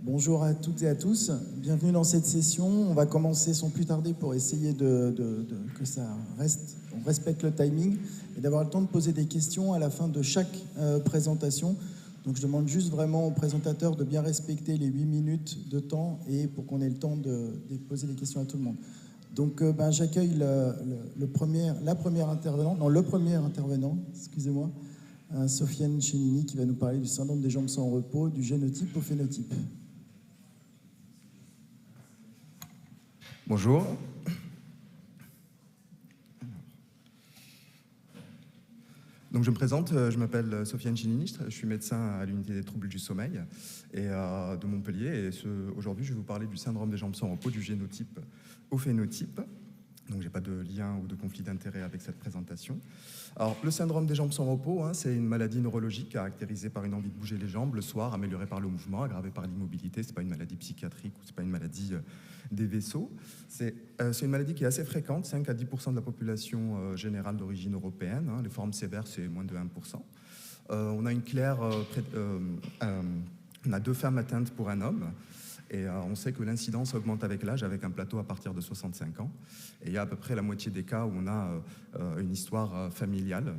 Bonjour à toutes et à tous, bienvenue dans cette session. On va commencer sans plus tarder pour essayer que ça reste, on respecte le timing et d'avoir le temps de poser des questions à la fin de chaque présentation. Donc je demande juste vraiment aux présentateurs de bien respecter les 8 minutes de temps et pour qu'on ait le temps de poser des questions à tout le monde. Donc j'accueille le premier intervenant, excusez-moi, Sofiane Chenini qui va nous parler du syndrome des jambes sans repos, du génotype au phénotype. Bonjour. Donc je me présente, je m'appelle Sofiane Chenini, je suis médecin à l'unité des troubles du sommeil et de Montpellier. Et aujourd'hui, je vais vous parler du syndrome des jambes sans repos, du génotype au phénotype. Donc je n'ai pas de lien ou de conflit d'intérêt avec cette présentation. Alors le syndrome des jambes sans repos, c'est une maladie neurologique caractérisée par une envie de bouger les jambes le soir, améliorée par le mouvement, aggravée par l'immobilité. Ce n'est pas une maladie psychiatrique ou ce n'est pas une maladie des vaisseaux. C'est une maladie qui est assez fréquente, 5 à 10% de la population générale d'origine européenne. Les formes sévères, c'est moins de 1%. On a une claire, on a 2 femmes atteintes pour un homme. Et on sait que l'incidence augmente avec l'âge, avec un plateau à partir de 65 ans. Et il y a à peu près la moitié des cas où on a une histoire familiale.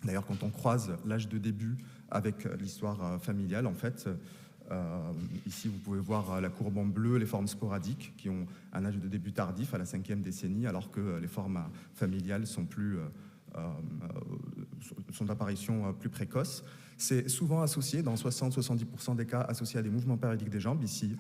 D'ailleurs, quand on croise l'âge de début avec l'histoire familiale, en fait, ici vous pouvez voir la courbe en bleu, les formes sporadiques qui ont un âge de début tardif à la 5e décennie, alors que les formes familiales sont d'apparition plus précoce. C'est souvent associé, dans 60-70% des cas, associé à des mouvements périodiques des jambes. Ici,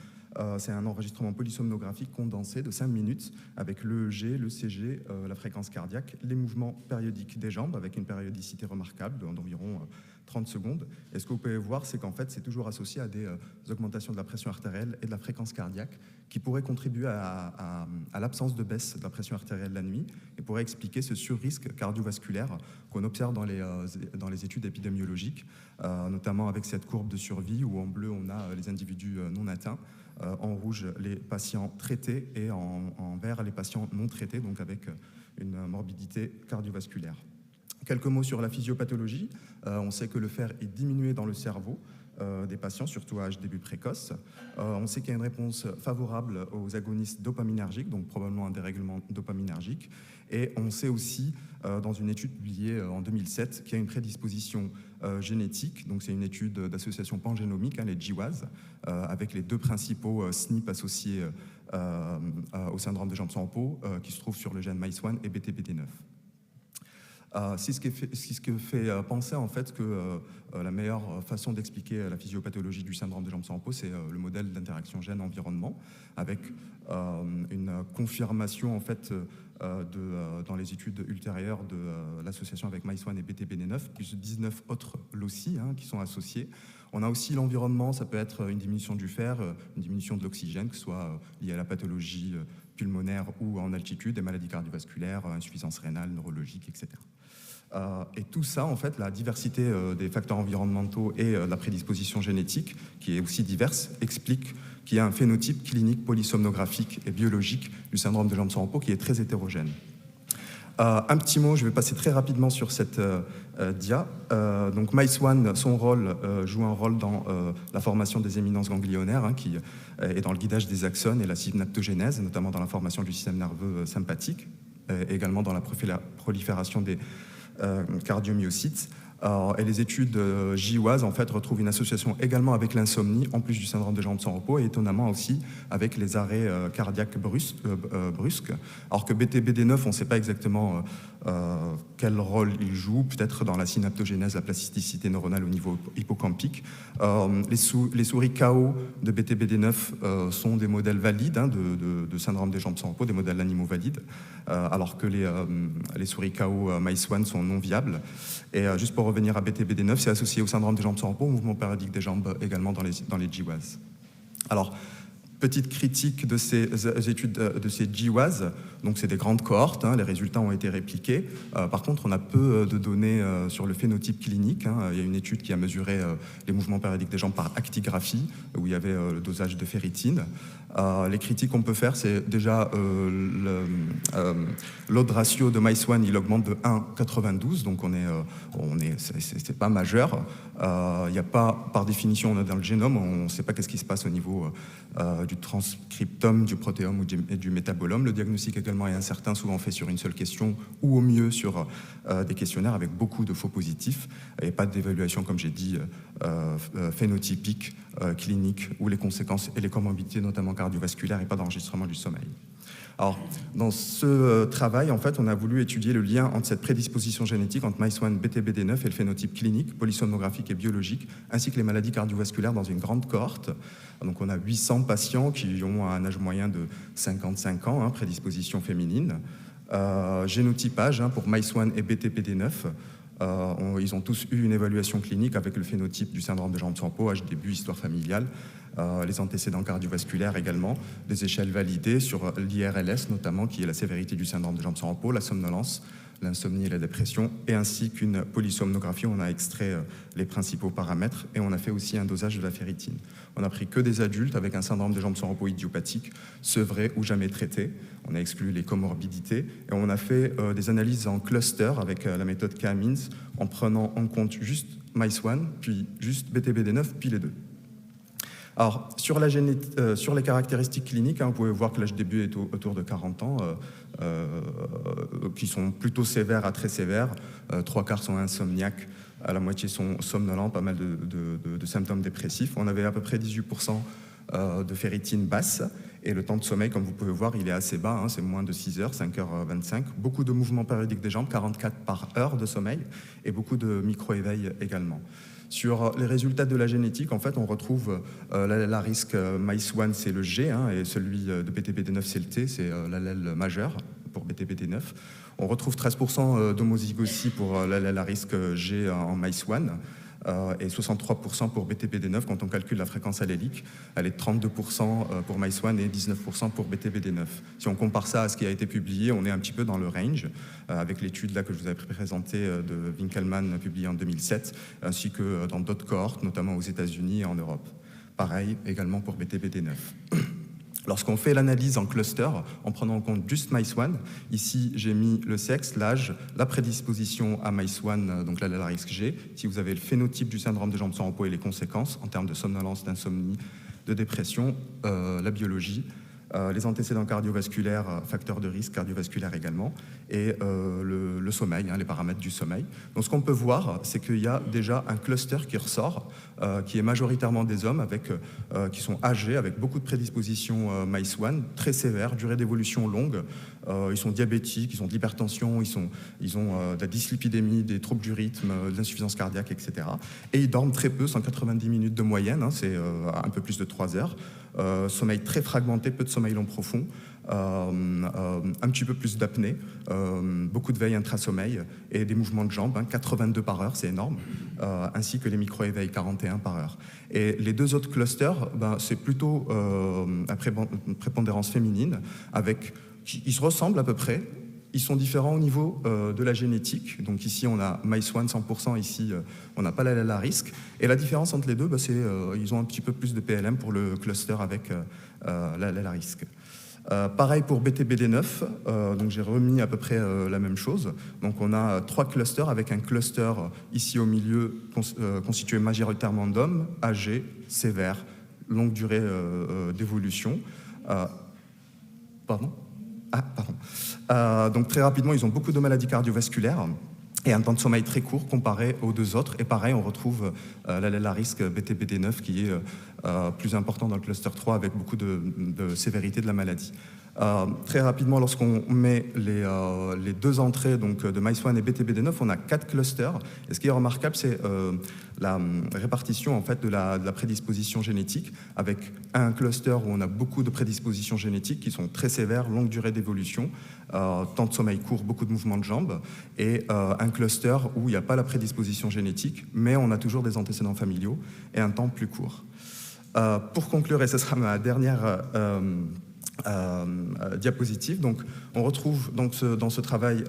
c'est un enregistrement polysomnographique condensé de 5 minutes avec l'EEG, le CG, la fréquence cardiaque, les mouvements périodiques des jambes avec une périodicité remarquable d'environ 30 secondes. Et ce que vous pouvez voir, c'est qu'en fait, c'est toujours associé à des augmentations de la pression artérielle et de la fréquence cardiaque qui pourraient contribuer à l'absence de baisse de la pression artérielle la nuit et pourraient expliquer ce surrisque cardiovasculaire qu'on observe dans les études épidémiologiques, notamment avec cette courbe de survie où en bleu, on a les individus non atteints, en rouge, les patients traités et en vert, les patients non traités, donc avec une morbidité cardiovasculaire. Quelques mots sur la physiopathologie. On sait que le fer est diminué dans le cerveau des patients, surtout à âge début précoce. On sait qu'il y a une réponse favorable aux agonistes dopaminergiques, donc probablement un dérèglement dopaminergique. Et on sait aussi, dans une étude publiée en 2007, qu'il y a une prédisposition génétique. Donc c'est une étude d'association pangénomique, les GWAS, avec les 2 principaux SNP associés au syndrome des jambes sans repos, qui se trouvent sur le gène MICE1 et BTBD9. C'est ce qui fait penser en fait que la meilleure façon d'expliquer la physiopathologie du syndrome des jambes sans repos, c'est le modèle d'interaction gène-environnement, avec une confirmation en fait dans les études ultérieures de l'association avec MICE1 et BTBD9, plus 19 autres loci qui sont associés. On a aussi l'environnement, ça peut être une diminution du fer, une diminution de l'oxygène, que ce soit liée à la pathologie pulmonaire ou en altitude, des maladies cardiovasculaires, insuffisance rénale, neurologique, etc. Et tout ça, en fait, la diversité des facteurs environnementaux et la prédisposition génétique, qui est aussi diverse, explique qu'il y a un phénotype clinique polysomnographique et biologique du syndrome des jambes sans repos qui est très hétérogène. Un petit mot, je vais passer très rapidement sur cette dia. Donc MICE1, son rôle joue un rôle dans la formation des éminences ganglionnaires, qui est dans le guidage des axones et la synaptogénèse, notamment dans la formation du système nerveux sympathique, et également dans la prolifération des cardiomyocytes. Et les études GWAS en fait retrouvent une association également avec l'insomnie, en plus du syndrome des jambes sans repos, et étonnamment aussi avec les arrêts cardiaques brusques. Alors que BTBD9, on ne sait pas exactement quel rôle il joue, peut-être dans la synaptogénèse, la plasticité neuronale au niveau hippocampique. Les souris KO de BTBD9 sont des modèles valides de syndrome des jambes sans repos, des modèles animaux valides, alors que les souris KO MICE1 sont non viables. Et juste pour revenir à BTBD9, c'est associé au syndrome des jambes sans repos, au mouvement périodique des jambes également dans les GWAS. Alors, Petite critique de ces études, de ces GWAS, donc c'est des grandes cohortes, les résultats ont été répliqués. Par contre, on a peu de données sur le phénotype clinique. Il y a une étude qui a mesuré les mouvements périodiques des jambes par actigraphie, où il y avait le dosage de ferritine. Les critiques qu'on peut faire, c'est déjà l'odd ratio de MICE1, il augmente de 1,92, donc c'est pas majeur. Il n'y a pas, par définition, on est dans le génome, on ne sait pas qu'est-ce qui se passe au niveau du transcriptome, du protéome et du métabolome. Le diagnostic également est incertain, souvent fait sur une seule question ou au mieux sur des questionnaires avec beaucoup de faux positifs et pas d'évaluation, comme j'ai dit, phénotypique, clinique, où les conséquences et les comorbidités, notamment cardiovasculaires, et pas d'enregistrement du sommeil. Alors, dans ce travail, en fait, on a voulu étudier le lien entre cette prédisposition génétique entre MICE1, BTBD9 et le phénotype clinique, polysomnographique et biologique, ainsi que les maladies cardiovasculaires dans une grande cohorte. Donc, on a 800 patients qui ont un âge moyen de 55 ans, prédisposition féminine. Génotypage pour MICE1 et BTBD9. Ils ont tous eu une évaluation clinique avec le phénotype du syndrome de jambes sans peau, âge début, histoire familiale, les antécédents cardiovasculaires également, des échelles validées sur l'IRLS notamment, qui est la sévérité du syndrome de jambes sans repos, la somnolence, l'insomnie et la dépression, et ainsi qu'une polysomnographie où on a extrait les principaux paramètres, et on a fait aussi un dosage de la ferritine. On n'a pris que des adultes avec un syndrome de jambes sans repos idiopathique, sevré ou jamais traité. On a exclu les comorbidités, et on a fait des analyses en cluster avec la méthode K-means, en prenant en compte juste MICE1, puis juste BTBD9, puis les deux. Alors, sur les caractéristiques cliniques, vous pouvez voir que l'âge début est autour de 40 ans, qui sont plutôt sévères à très sévères. 3/4 sont insomniaques, à la moitié sont somnolents, pas mal de symptômes dépressifs. On avait à peu près 18% de ferritine basse, et le temps de sommeil, comme vous pouvez voir, il est assez bas, c'est moins de 6 heures, 5h25. Beaucoup de mouvements périodiques des jambes, 44 par heure de sommeil, et beaucoup de micro-éveils également. Sur les résultats de la génétique, en fait, on retrouve l'allèle risque MICE1, c'est le G, et celui de BTBD9, c'est le T, c'est l'allèle majeur pour BTBD9. On retrouve 13% d'homozygosie pour l'allèle risque G en MICE1, et 63% pour BTBD9 quand on calcule la fréquence allélique. Elle est de 32% pour MICE1 et 19% pour BTBD9. Si on compare ça à ce qui a été publié, on est un petit peu dans le range, avec l'étude là que je vous avais présentée de Winkelmann publiée en 2007, ainsi que dans d'autres cohortes, notamment aux États-Unis et en Europe. Pareil également pour BTBD9. Lorsqu'on fait l'analyse en cluster, en prenant en compte juste MICE1, ici j'ai mis le sexe, l'âge, la prédisposition à MICE1, donc l'allèle risque G, si vous avez le phénotype du syndrome de jambes sans repos et les conséquences en termes de somnolence, d'insomnie, de dépression, la biologie, les antécédents cardiovasculaires, facteurs de risque cardiovasculaire également, et le sommeil, les paramètres du sommeil. Donc ce qu'on peut voir, c'est qu'il y a déjà un cluster qui ressort, qui est majoritairement des hommes qui sont âgés, avec beaucoup de prédispositions MICE1, très sévères, durée d'évolution longue. Ils sont diabétiques, ils ont de l'hypertension, ils ont de la dyslipidémie, des troubles du rythme, de l'insuffisance cardiaque, etc. Et ils dorment très peu, 190 minutes de moyenne, c'est un peu plus de 3 heures. Sommeil très fragmenté, peu de sommeil long profond, un petit peu plus d'apnée, beaucoup de veille intrasommeil et des mouvements de jambes, 82 par heure, c'est énorme, ainsi que les micro-éveils, 41 par heure. Et les deux autres clusters, c'est plutôt à prépondérance féminine, ils se ressemblent à peu près. Ils sont différents au niveau de la génétique. Donc ici, on a MICE1 100%, ici, on n'a pas l'allèle à risque. Et la différence entre les deux, c'est ils ont un petit peu plus de PLM pour le cluster avec l'allèle à risque. Pareil pour BTBD9, donc j'ai remis à peu près la même chose. Donc on a 3 clusters avec un cluster ici au milieu constitué majoritairement d'hommes, âgés, sévères, longue durée d'évolution. Pardon ? Donc très rapidement, ils ont beaucoup de maladies cardiovasculaires et un temps de sommeil très court comparé aux deux autres. Et pareil, on retrouve l'allèle à risque BTBD9 qui est plus important dans le cluster 3 avec beaucoup de sévérité de la maladie. Très rapidement, lorsqu'on met les deux entrées donc, de MICE1 et BTBD9, on a 4 clusters. Et ce qui est remarquable, c'est la répartition en fait, de la prédisposition génétique, avec un cluster où on a beaucoup de prédispositions génétiques qui sont très sévères, longue durée d'évolution, temps de sommeil court, beaucoup de mouvements de jambes, et un cluster où il n'y a pas la prédisposition génétique, mais on a toujours des antécédents familiaux et un temps plus court. Pour conclure, et ce sera ma dernière diapositive, donc, on retrouve dans ce travail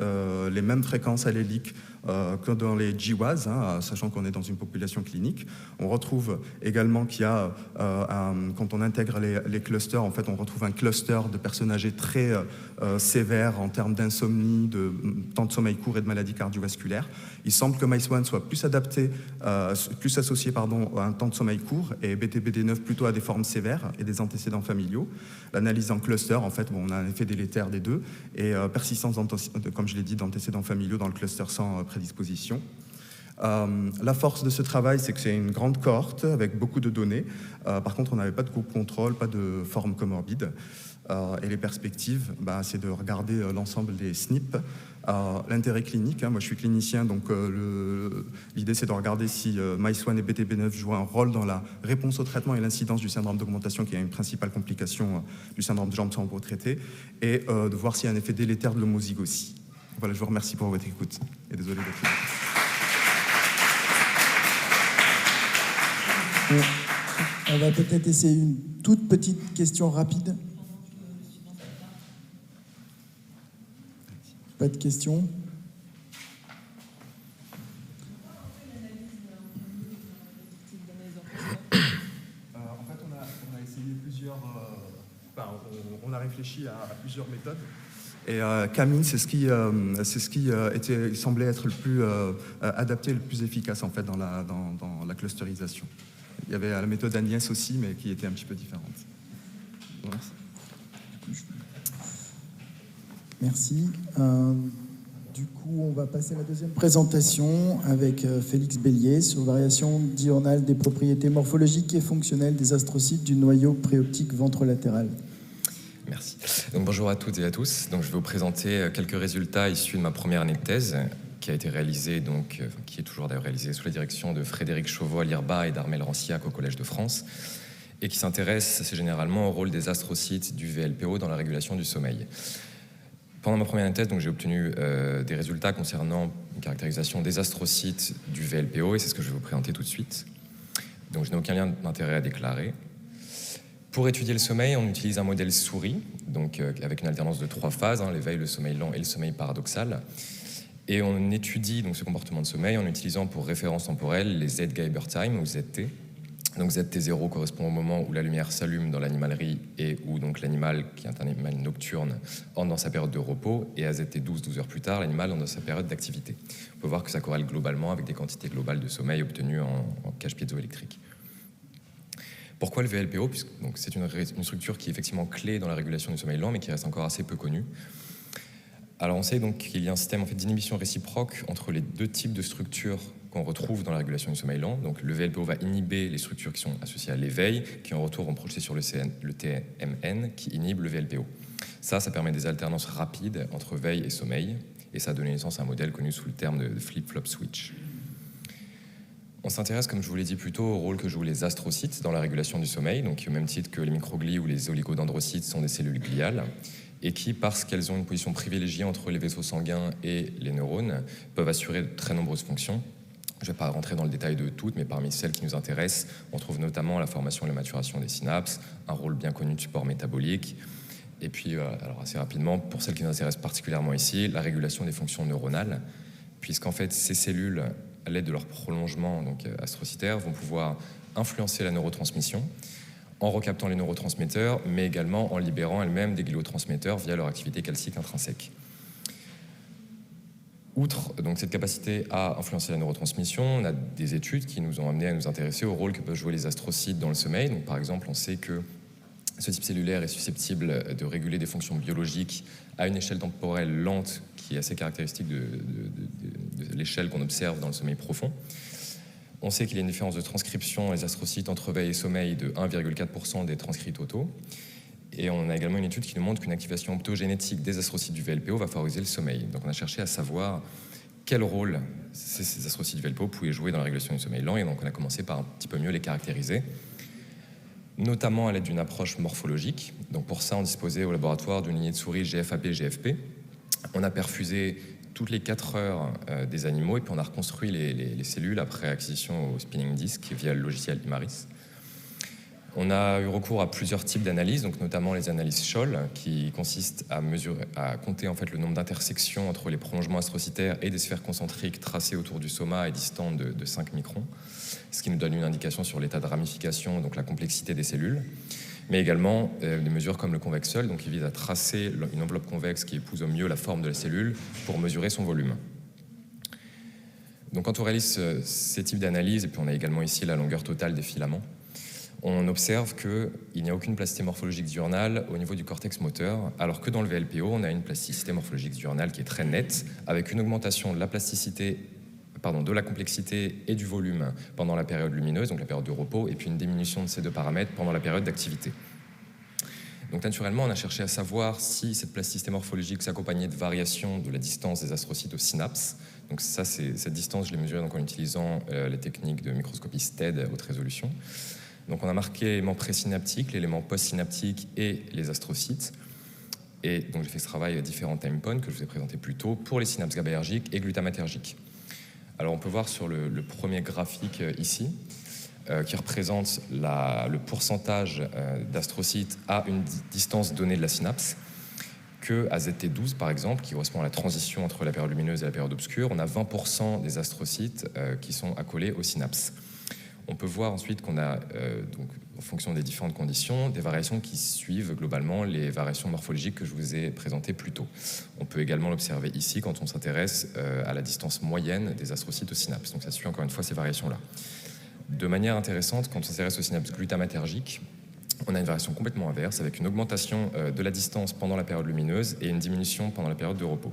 les mêmes fréquences alléliques que dans les GWAS, sachant qu'on est dans une population clinique. On retrouve également qu'il y a, quand on intègre les clusters, en fait, on retrouve un cluster de personnes âgées très sévères en termes d'insomnie, de temps de sommeil court et de maladies cardiovasculaires. Il semble que MICE1 soit plus adapté, plus associé à un temps de sommeil court et BTBD9 plutôt à des formes sévères et des antécédents familiaux. L'analyse en cluster, en fait, on a un effet délétère des deux et persistance, comme je l'ai dit, d'antécédents familiaux dans le cluster sans prédisposition. La force de ce travail, c'est que c'est une grande cohorte avec beaucoup de données. Par contre, on n'avait pas de groupe contrôle, pas de forme comorbide. Et les perspectives, c'est de regarder l'ensemble des SNP. L'intérêt clinique, moi je suis clinicien, donc l'idée c'est de regarder si MICE1 et BTB9 jouent un rôle dans la réponse au traitement et l'incidence du syndrome d'augmentation, qui est une principale complication du syndrome de jambes sans repos traité, et de voir s'il y a un effet délétère de l'homozygosie. Voilà, je vous remercie pour votre écoute, et désolé d'être là. On va peut-être essayer une toute petite question rapide. Pas de questions? En fait, on a essayé plusieurs... on a réfléchi à plusieurs méthodes. Et Camille, c'est ce qui semblait être le plus adapté, le plus efficace en fait dans la clusterisation. Il y avait la méthode Agnès aussi, mais qui était un petit peu différente. Merci. Merci. Du coup, on va passer à la deuxième présentation avec Félix Bélier sur variation diurnale des propriétés morphologiques et fonctionnelles des astrocytes du noyau préoptique ventrolatéral. Merci. Donc, bonjour à toutes et à tous. Donc, je vais vous présenter quelques résultats issus de ma première année de thèse, qui a été réalisée, qui est toujours d'ailleurs réalisée sous la direction de Frédéric Chauveau à l'IRBA et d'Armel Ranciac au Collège de France, et qui s'intéresse assez généralement au rôle des astrocytes du VLPO dans la régulation du sommeil. Pendant ma première année de thèse, j'ai obtenu des résultats concernant une caractérisation des astrocytes du VLPO, et c'est ce que je vais vous présenter tout de suite. Donc, je n'ai aucun lien d'intérêt à déclarer. Pour étudier le sommeil, on utilise un modèle souris, donc avec une alternance de 3 phases, l'éveil, le sommeil lent et le sommeil paradoxal. Et on étudie donc ce comportement de sommeil en utilisant pour référence temporelle les Z-Geiger Time ou ZT. Donc ZT0 correspond au moment où la lumière s'allume dans l'animalerie et où donc l'animal, qui est un animal nocturne, entre dans sa période de repos, et à ZT12, 12 heures plus tard, l'animal entre dans sa période d'activité. On peut voir que ça corrèle globalement avec des quantités globales de sommeil obtenues en cage piézoélectrique. Pourquoi le VLPO? Donc, c'est une structure qui est effectivement clé dans la régulation du sommeil lent, mais qui reste encore assez peu connue. Alors, on sait donc qu'il y a un système d'inhibition réciproque entre les deux types de structures qu'on retrouve dans la régulation du sommeil lent. Donc, le VLPO va inhiber les structures qui sont associées à l'éveil, qui en retour vont projeter sur le TMN, qui inhibe le VLPO. Ça permet des alternances rapides entre veille et sommeil, et ça a donné naissance à un modèle connu sous le terme de flip-flop switch. On s'intéresse, comme je vous l'ai dit plus tôt, au rôle que jouent les astrocytes dans la régulation du sommeil, donc au même titre que les microglies ou les oligodendrocytes sont des cellules gliales, et qui, parce qu'elles ont une position privilégiée entre les vaisseaux sanguins et les neurones, peuvent assurer de très nombreuses fonctions. Je ne vais pas rentrer dans le détail de toutes, mais parmi celles qui nous intéressent, on trouve notamment la formation et la maturation des synapses, un rôle bien connu de support métabolique, et puis, alors assez rapidement, pour celles qui nous intéressent particulièrement ici, la régulation des fonctions neuronales, puisqu'en fait, ces cellules, à l'aide de leur prolongement astrocytaire, vont pouvoir influencer la neurotransmission en recaptant les neurotransmetteurs, mais également en libérant elles-mêmes des gliotransmetteurs via leur activité calcique intrinsèque. Outre cette capacité à influencer la neurotransmission, on a des études qui nous ont amenés à nous intéresser au rôle que peuvent jouer les astrocytes dans le sommeil. Donc, par exemple, on sait que ce type cellulaire est susceptible de réguler des fonctions biologiques à une échelle temporelle lente qui est assez caractéristique de l'échelle qu'on observe dans le sommeil profond. On sait qu'il y a une différence de transcription dans les astrocytes entre veille et sommeil de 1,4% des transcrits totaux. Et on a également une étude qui nous montre qu'une activation optogénétique des astrocytes du VLPO va favoriser le sommeil. Donc on a cherché à savoir quel rôle ces astrocytes du VLPO pouvaient jouer dans la régulation du sommeil lent. Et donc on a commencé par un petit peu mieux les caractériser, notamment à l'aide d'une approche morphologique. Donc pour ça, on disposait au laboratoire d'une lignée de souris GFAP-GFP. On a perfusé toutes les 4 heures des animaux et puis on a reconstruit les cellules après acquisition au spinning disk via le logiciel Imaris. On a eu recours à plusieurs types d'analyses, donc notamment les analyses Scholl, qui consistent à compter en fait le nombre d'intersections entre les prolongements astrocytaires et des sphères concentriques tracées autour du soma et distantes de 5 microns, ce qui nous donne une indication sur l'état de ramification, donc la complexité des cellules, mais également des mesures comme le Convexol, donc qui vise à tracer une enveloppe convexe qui épouse au mieux la forme de la cellule pour mesurer son volume. Donc quand on réalise ces types d'analyses, et puis on a également ici la longueur totale des filaments, on observe qu'il n'y a aucune plasticité morphologique diurnale au niveau du cortex moteur, alors que dans le VLPO, on a une plasticité morphologique diurnale qui est très nette, avec une augmentation de la de la complexité et du volume pendant la période lumineuse, donc la période de repos, et puis une diminution de ces deux paramètres pendant la période d'activité. Donc naturellement, on a cherché à savoir si cette plasticité morphologique s'accompagnait de variations de la distance des astrocytes aux synapses. Donc ça, cette distance, je l'ai mesurée en utilisant les techniques de microscopie STED haute résolution. Donc on a marqué l'élément présynaptique, l'élément postsynaptique et les astrocytes. Et donc j'ai fait ce travail à différents time points que je vous ai présenté plus tôt pour les synapses GABAergiques et glutamatergiques. Alors on peut voir sur le premier graphique ici, qui représente le pourcentage d'astrocytes à une distance donnée de la synapse, qu'à ZT12 par exemple, qui correspond à la transition entre la période lumineuse et la période obscure, on a 20% des astrocytes qui sont accolés aux synapses. On peut voir ensuite qu'on a, donc, en fonction des différentes conditions, des variations qui suivent globalement les variations morphologiques que je vous ai présentées plus tôt. On peut également l'observer ici quand on s'intéresse à la distance moyenne des astrocytes aux synapses. Donc ça suit encore une fois ces variations-là. De manière intéressante, quand on s'intéresse aux synapses glutamatergiques, on a une variation complètement inverse, avec une augmentation de la distance pendant la période lumineuse et une diminution pendant la période de repos.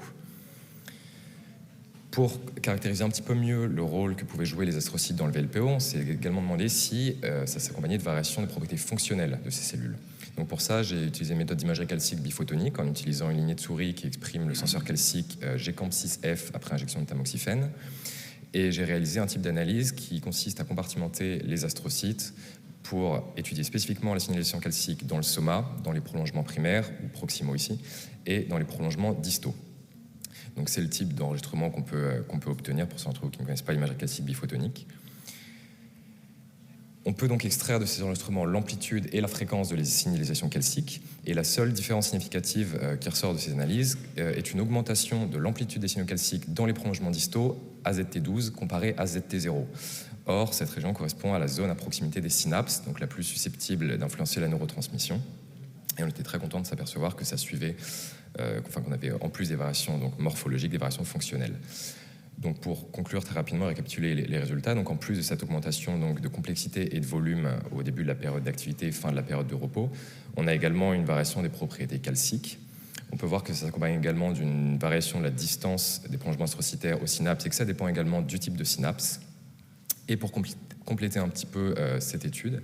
Pour caractériser un petit peu mieux le rôle que pouvaient jouer les astrocytes dans le VLPO, on s'est également demandé si ça s'accompagnait de variations de propriétés fonctionnelles de ces cellules. Donc pour ça, j'ai utilisé une méthode d'imagerie calcique biphotonique en utilisant une lignée de souris qui exprime le senseur calcique GCAMP6F après injection de tamoxifène. Et j'ai réalisé un type d'analyse qui consiste à compartimenter les astrocytes pour étudier spécifiquement la signalisation calcique dans le soma, dans les prolongements primaires, ou proximaux ici, et dans les prolongements distaux. Donc c'est le type d'enregistrement qu'on peut obtenir pour ceux d'entre vous qui ne connaissent pas l'imagerie calcique biphotonique. On peut donc extraire de ces enregistrements l'amplitude et la fréquence de les signalisations calciques, et la seule différence significative qui ressort de ces analyses est une augmentation de l'amplitude des signaux calciques dans les prolongements distaux à ZT12 comparé à ZT0. Or, cette région correspond à la zone à proximité des synapses, donc la plus susceptible d'influencer la neurotransmission. Et on était très content de s'apercevoir que ça suivait, qu'on avait en plus des variations donc, morphologiques, des variations fonctionnelles. Donc pour conclure très rapidement et récapituler les résultats, donc en plus de cette augmentation donc, de complexité et de volume au début de la période d'activité et fin de la période de repos, on a également une variation des propriétés calciques. On peut voir que ça s'accompagne également d'une variation de la distance des prolongements astrocytaires aux synapses et que ça dépend également du type de synapse. Et pour compléter un petit peu cette étude,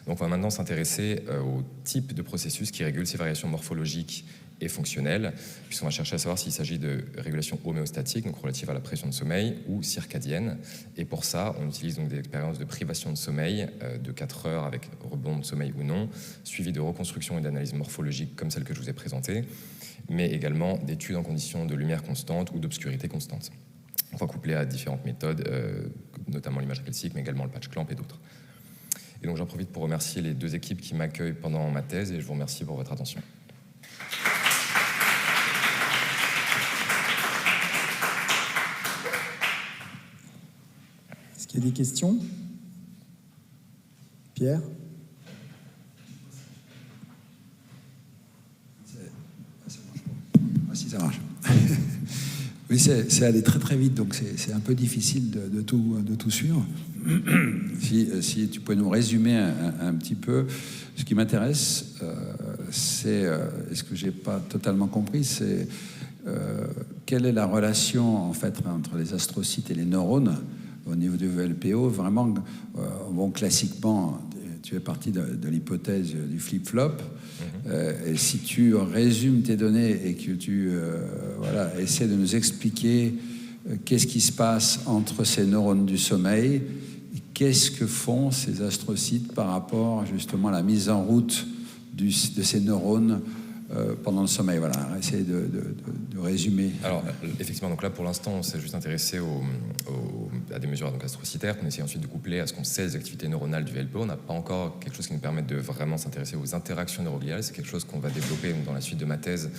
donc on va maintenant s'intéresser au type de processus qui régule ces variations morphologiques et fonctionnelles, puisqu'on va chercher à savoir s'il s'agit de régulation homéostatique, donc relative à la pression de sommeil, ou circadienne. Et pour ça, on utilise donc des expériences de privation de sommeil de 4 heures avec rebond de sommeil ou non, suivies de reconstruction et d'analyse morphologique comme celle que je vous ai présentée, mais également d'études en conditions de lumière constante ou d'obscurité constante. Enfin, couplé à différentes méthodes, notamment l'imagerie calcique, mais également le patch clamp et d'autres. Et donc j'en profite pour remercier les 2 équipes qui m'accueillent pendant ma thèse et je vous remercie pour votre attention. Est-ce qu'il y a des questions? Pierre? Si ça marche. Oui, c'est allé très très vite, donc c'est un peu difficile de tout suivre. Si tu pouvais nous résumer un petit peu, ce qui m'intéresse, c'est, ce que j'ai pas totalement compris, c'est quelle est la relation en fait entre les astrocytes et les neurones au niveau du VLPO. Vraiment, bon, classiquement, tu es parti de l'hypothèse du flip-flop. Et si tu résumes tes données et que tu essaies de nous expliquer qu'est-ce qui se passe entre ces neurones du sommeil, et qu'est-ce que font ces astrocytes par rapport justement à la mise en route de ces neurones pendant le sommeil. Voilà, essayer de résumer. Alors, effectivement, donc là, pour l'instant, on s'est juste intéressé à des mesures donc astrocytaires qu'on essaie ensuite de coupler à ce qu'on sait des activités neuronales du VLPO. On n'a pas encore quelque chose qui nous permette de vraiment s'intéresser aux interactions neurogliales. C'est quelque chose qu'on va développer dans la suite de ma thèse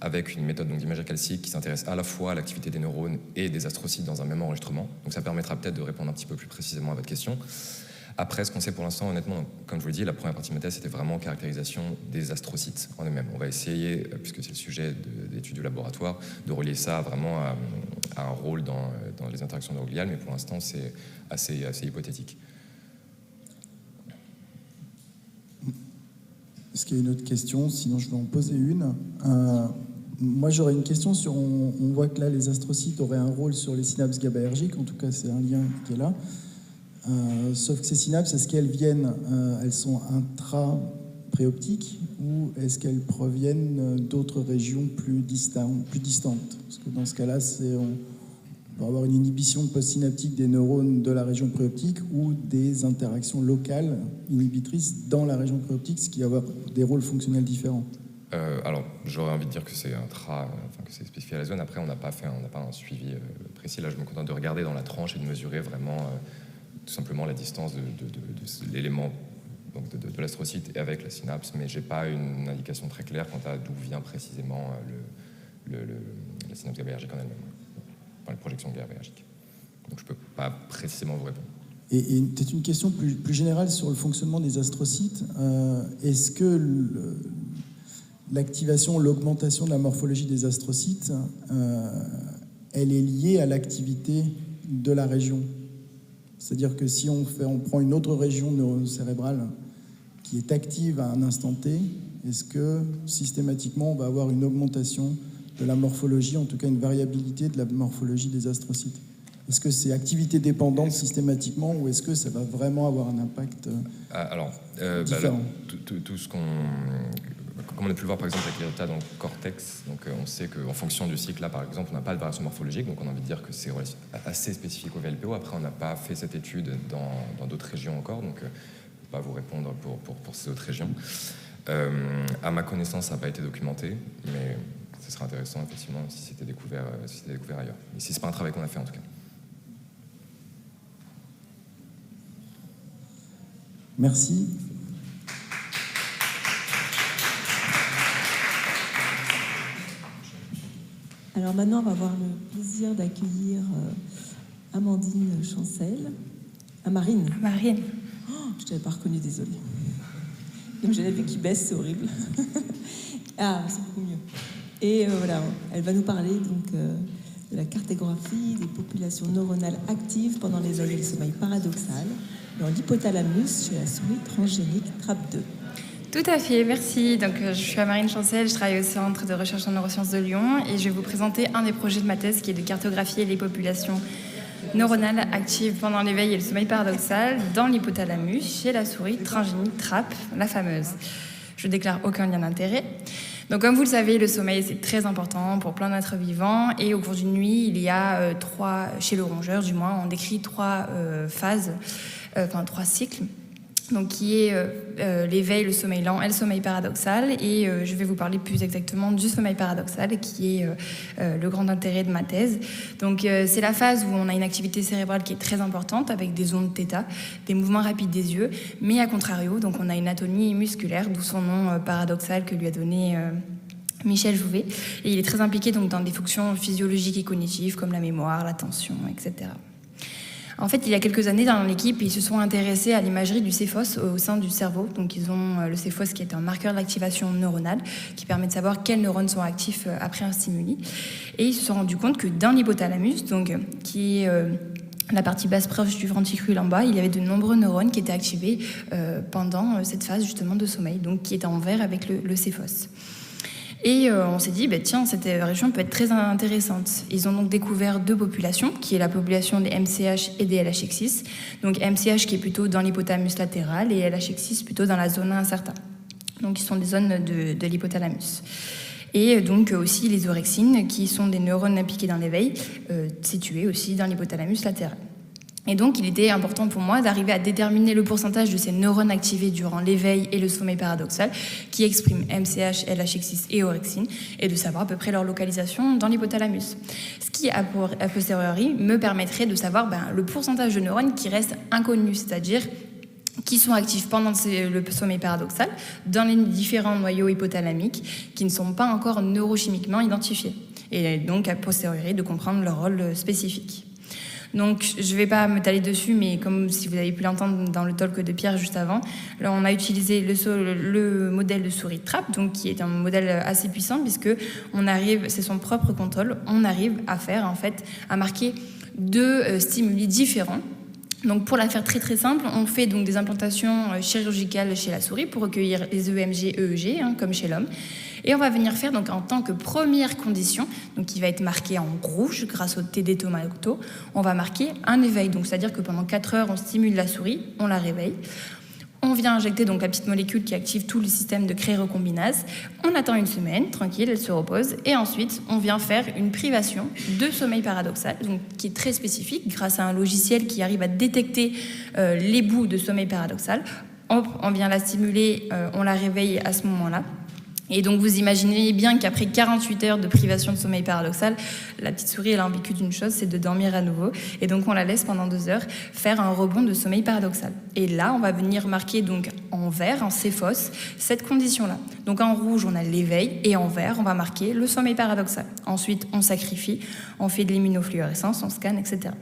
avec une méthode d'imagerie calcique qui s'intéresse à la fois à l'activité des neurones et des astrocytes dans un même enregistrement. Donc ça permettra peut-être de répondre un petit peu plus précisément à votre question. Après, ce qu'on sait pour l'instant, honnêtement, comme je vous l'ai dit, la première partie de ma thèse, c'était vraiment caractérisation des astrocytes en eux-mêmes. On va essayer, puisque c'est le sujet d'études de laboratoire, de relier ça vraiment à un rôle dans les interactions neurogliales, mais pour l'instant, c'est assez hypothétique. Est-ce qu'il y a une autre question? Sinon, je vais en poser une. Moi, j'aurais une question sur... On voit que là, les astrocytes auraient un rôle sur les synapses GABAergiques. En tout cas, c'est un lien qui est là. Sauf que ces synapses, est-ce qu'elles viennent, elles sont intra-préoptiques ou est-ce qu'elles proviennent d'autres régions plus distantes? Parce que dans ce cas-là, on peut avoir une inhibition postsynaptique des neurones de la région préoptique ou des interactions locales inhibitrices dans la région préoptique, ce qui va avoir des rôles fonctionnels différents. Alors, j'aurais envie de dire que c'est que c'est spécifié à la zone. Après, on n'a pas un suivi précis. Là, je me contente de regarder dans la tranche et de mesurer vraiment tout simplement la distance de l'élément de l'astrocyte avec la synapse, mais j'ai pas une indication très claire quant à d'où vient précisément la synapse GABAergique en elle-même, enfin, les projections GABAergiques. Donc je peux pas précisément vous répondre. Et peut-être une question plus générale sur le fonctionnement des astrocytes. Est-ce que l'activation, l'augmentation de la morphologie des astrocytes, elle est liée à l'activité de la région? C'est-à-dire que si on prend une autre région neurocérébrale qui est active à un instant T, est-ce que systématiquement on va avoir une augmentation de la morphologie, en tout cas une variabilité de la morphologie des astrocytes? Est-ce que c'est activité dépendante systématiquement ou est-ce que ça va vraiment avoir un impact différent? Tout ce qu'on... Comme on a pu le voir par exemple avec les résultats dans le cortex, donc on sait qu'en fonction du cycle là par exemple on n'a pas de variation morphologique, donc on a envie de dire que c'est assez spécifique au VLPO. Après on n'a pas fait cette étude dans d'autres régions encore, donc je ne peux pas vous répondre pour ces autres régions. À ma connaissance ça n'a pas été documenté, mais ce serait intéressant effectivement si c'était découvert ailleurs. Et si ce n'est pas un travail qu'on a fait en tout cas. Merci. Alors maintenant, on va avoir le plaisir d'accueillir Amandine Chancel. Marine. Marine. Oh, je ne t'avais pas reconnue, désolée. Comme j'ai la vue qui baisse, c'est horrible. Ah, c'est beaucoup mieux. Et voilà, elle va nous parler donc de la cartographie des populations neuronales actives pendant les veilles et le sommeil paradoxal dans l'hypothalamus chez la souris transgénique TRAP2. Tout à fait, merci. Donc, je suis Marine Chancel, je travaille au Centre de recherche en neurosciences de Lyon et je vais vous présenter un des projets de ma thèse qui est de cartographier les populations neuronales actives pendant l'éveil et le sommeil paradoxal dans l'hypothalamus chez la souris transgénique TRAP, la fameuse. Je déclare aucun lien d'intérêt. Donc, comme vous le savez, le sommeil, c'est très important pour plein d'êtres vivants et au cours d'une nuit, il y a chez le rongeur, du moins, on décrit trois phases, trois cycles. Donc, qui est l'éveil, le sommeil lent et le sommeil paradoxal. Et je vais vous parler plus exactement du sommeil paradoxal, qui est le grand intérêt de ma thèse. Donc, c'est la phase où on a une activité cérébrale qui est très importante, avec des ondes θ, des mouvements rapides des yeux, mais à contrario, donc on a une atonie musculaire, d'où son nom paradoxal que lui a donné Michel Jouvet. Et il est très impliqué donc, dans des fonctions physiologiques et cognitives, comme la mémoire, l'attention, etc. En fait, il y a quelques années, dans l'équipe, ils se sont intéressés à l'imagerie du céphos au sein du cerveau. Donc, ils ont le céphos qui est un marqueur d'activation neuronale qui permet de savoir quels neurones sont actifs après un stimuli. Et ils se sont rendus compte que dans l'hypothalamus, donc, qui est la partie basse proche du ventricule en bas, il y avait de nombreux neurones qui étaient activés pendant cette phase justement de sommeil, donc qui était en vert avec le céphos. Et on s'est dit, tiens, cette région peut être très intéressante. Ils ont donc découvert deux populations, qui est la population des MCH et des LHX6. Donc MCH qui est plutôt dans l'hypothalamus latéral et LHX6 plutôt dans la zone incerta. Donc ils sont des zones de l'hypothalamus. Et donc aussi les orexines, qui sont des neurones impliqués dans l'éveil, situés aussi dans l'hypothalamus latéral. Et donc, il était important pour moi d'arriver à déterminer le pourcentage de ces neurones activés durant l'éveil et le sommeil paradoxal qui expriment MCH, LH6 et orexine, et de savoir à peu près leur localisation dans l'hypothalamus. Ce qui, a posteriori, me permettrait de savoir le pourcentage de neurones qui restent inconnus, c'est-à-dire qui sont actifs pendant le sommeil paradoxal dans les différents noyaux hypothalamiques qui ne sont pas encore neurochimiquement identifiés. Et donc, a posteriori, de comprendre leur rôle spécifique. Donc, je ne vais pas me taler dessus, mais comme si vous avez pu l'entendre dans le talk de Pierre juste avant, là, on a utilisé le modèle de souris TRAP, donc qui est un modèle assez puissant, puisque c'est son propre contrôle, on arrive à marquer 2 stimuli différents. Donc, pour la faire très très simple, on fait donc des implantations chirurgicales chez la souris pour recueillir les EMG, EEG, comme chez l'homme. Et on va venir faire donc en tant que première condition, donc qui va être marquée en rouge grâce au TD Tomato, on va marquer un éveil. Donc c'est-à-dire que pendant 4 heures, on stimule la souris, on la réveille. On vient injecter donc la petite molécule qui active tout le système de cré-recombinase. On attend 1 semaine, tranquille, elle se repose. Et ensuite, on vient faire une privation de sommeil paradoxal, donc, qui est très spécifique grâce à un logiciel qui arrive à détecter les bouts de sommeil paradoxal. Hop, on vient la stimuler, on la réveille à ce moment-là. Et donc, vous imaginez bien qu'après 48 heures de privation de sommeil paradoxal, la petite souris, elle a envie d'une chose, c'est de dormir à nouveau. Et donc, on la laisse pendant 2 heures faire un rebond de sommeil paradoxal. Et là, on va venir marquer donc en vert, en CFOS, cette condition-là. Donc, en rouge, on a l'éveil, et en vert, on va marquer le sommeil paradoxal. Ensuite, on sacrifie, on fait de l'immunofluorescence, on scanne, etc.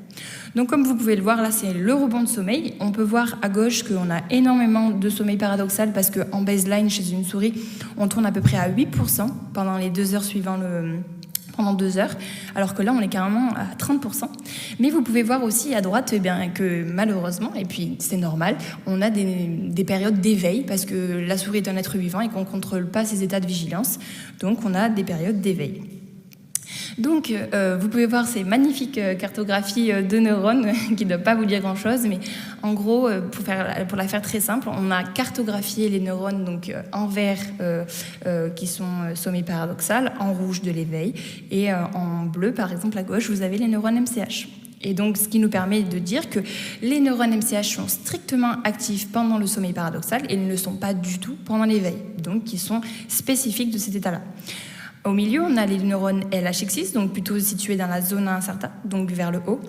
Donc, comme vous pouvez le voir, là, c'est le rebond de sommeil. On peut voir à gauche qu'on a énormément de sommeil paradoxal parce qu'en baseline, chez une souris, on tourne à peu près à 8% pendant les 2 heures suivant pendant 2 heures, alors que là, on est carrément à 30%. Mais vous pouvez voir aussi à droite que malheureusement, et puis c'est normal, on a des périodes d'éveil, parce que la souris est un être vivant et qu'on ne contrôle pas ses états de vigilance. Donc, on a des périodes d'éveil. Donc, vous pouvez voir ces magnifiques cartographies de neurones qui ne doivent pas vous dire grand-chose, mais en gros, pour la faire très simple, on a cartographié les neurones donc, en vert qui sont sommeil paradoxal, en rouge de l'éveil, et en bleu, par exemple, à gauche, vous avez les neurones MCH. Et donc, ce qui nous permet de dire que les neurones MCH sont strictement actifs pendant le sommeil paradoxal et ne le sont pas du tout pendant l'éveil, donc qui sont spécifiques de cet état-là. Au milieu, on a les neurones LH6, donc plutôt situés dans la zone incerta, donc vers le haut,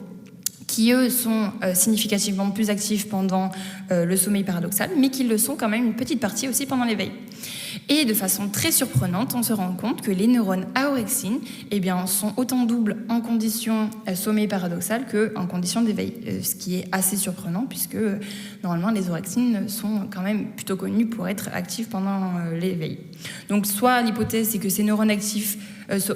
qui eux sont significativement plus actifs pendant le sommeil paradoxal, mais qui le sont quand même une petite partie aussi pendant l'éveil. Et de façon très surprenante, on se rend compte que les neurones aorexines sont autant doubles en condition sommeil paradoxal qu'en condition d'éveil, ce qui est assez surprenant puisque normalement les orexines sont quand même plutôt connues pour être actives pendant l'éveil. Donc soit l'hypothèse c'est que ces neurones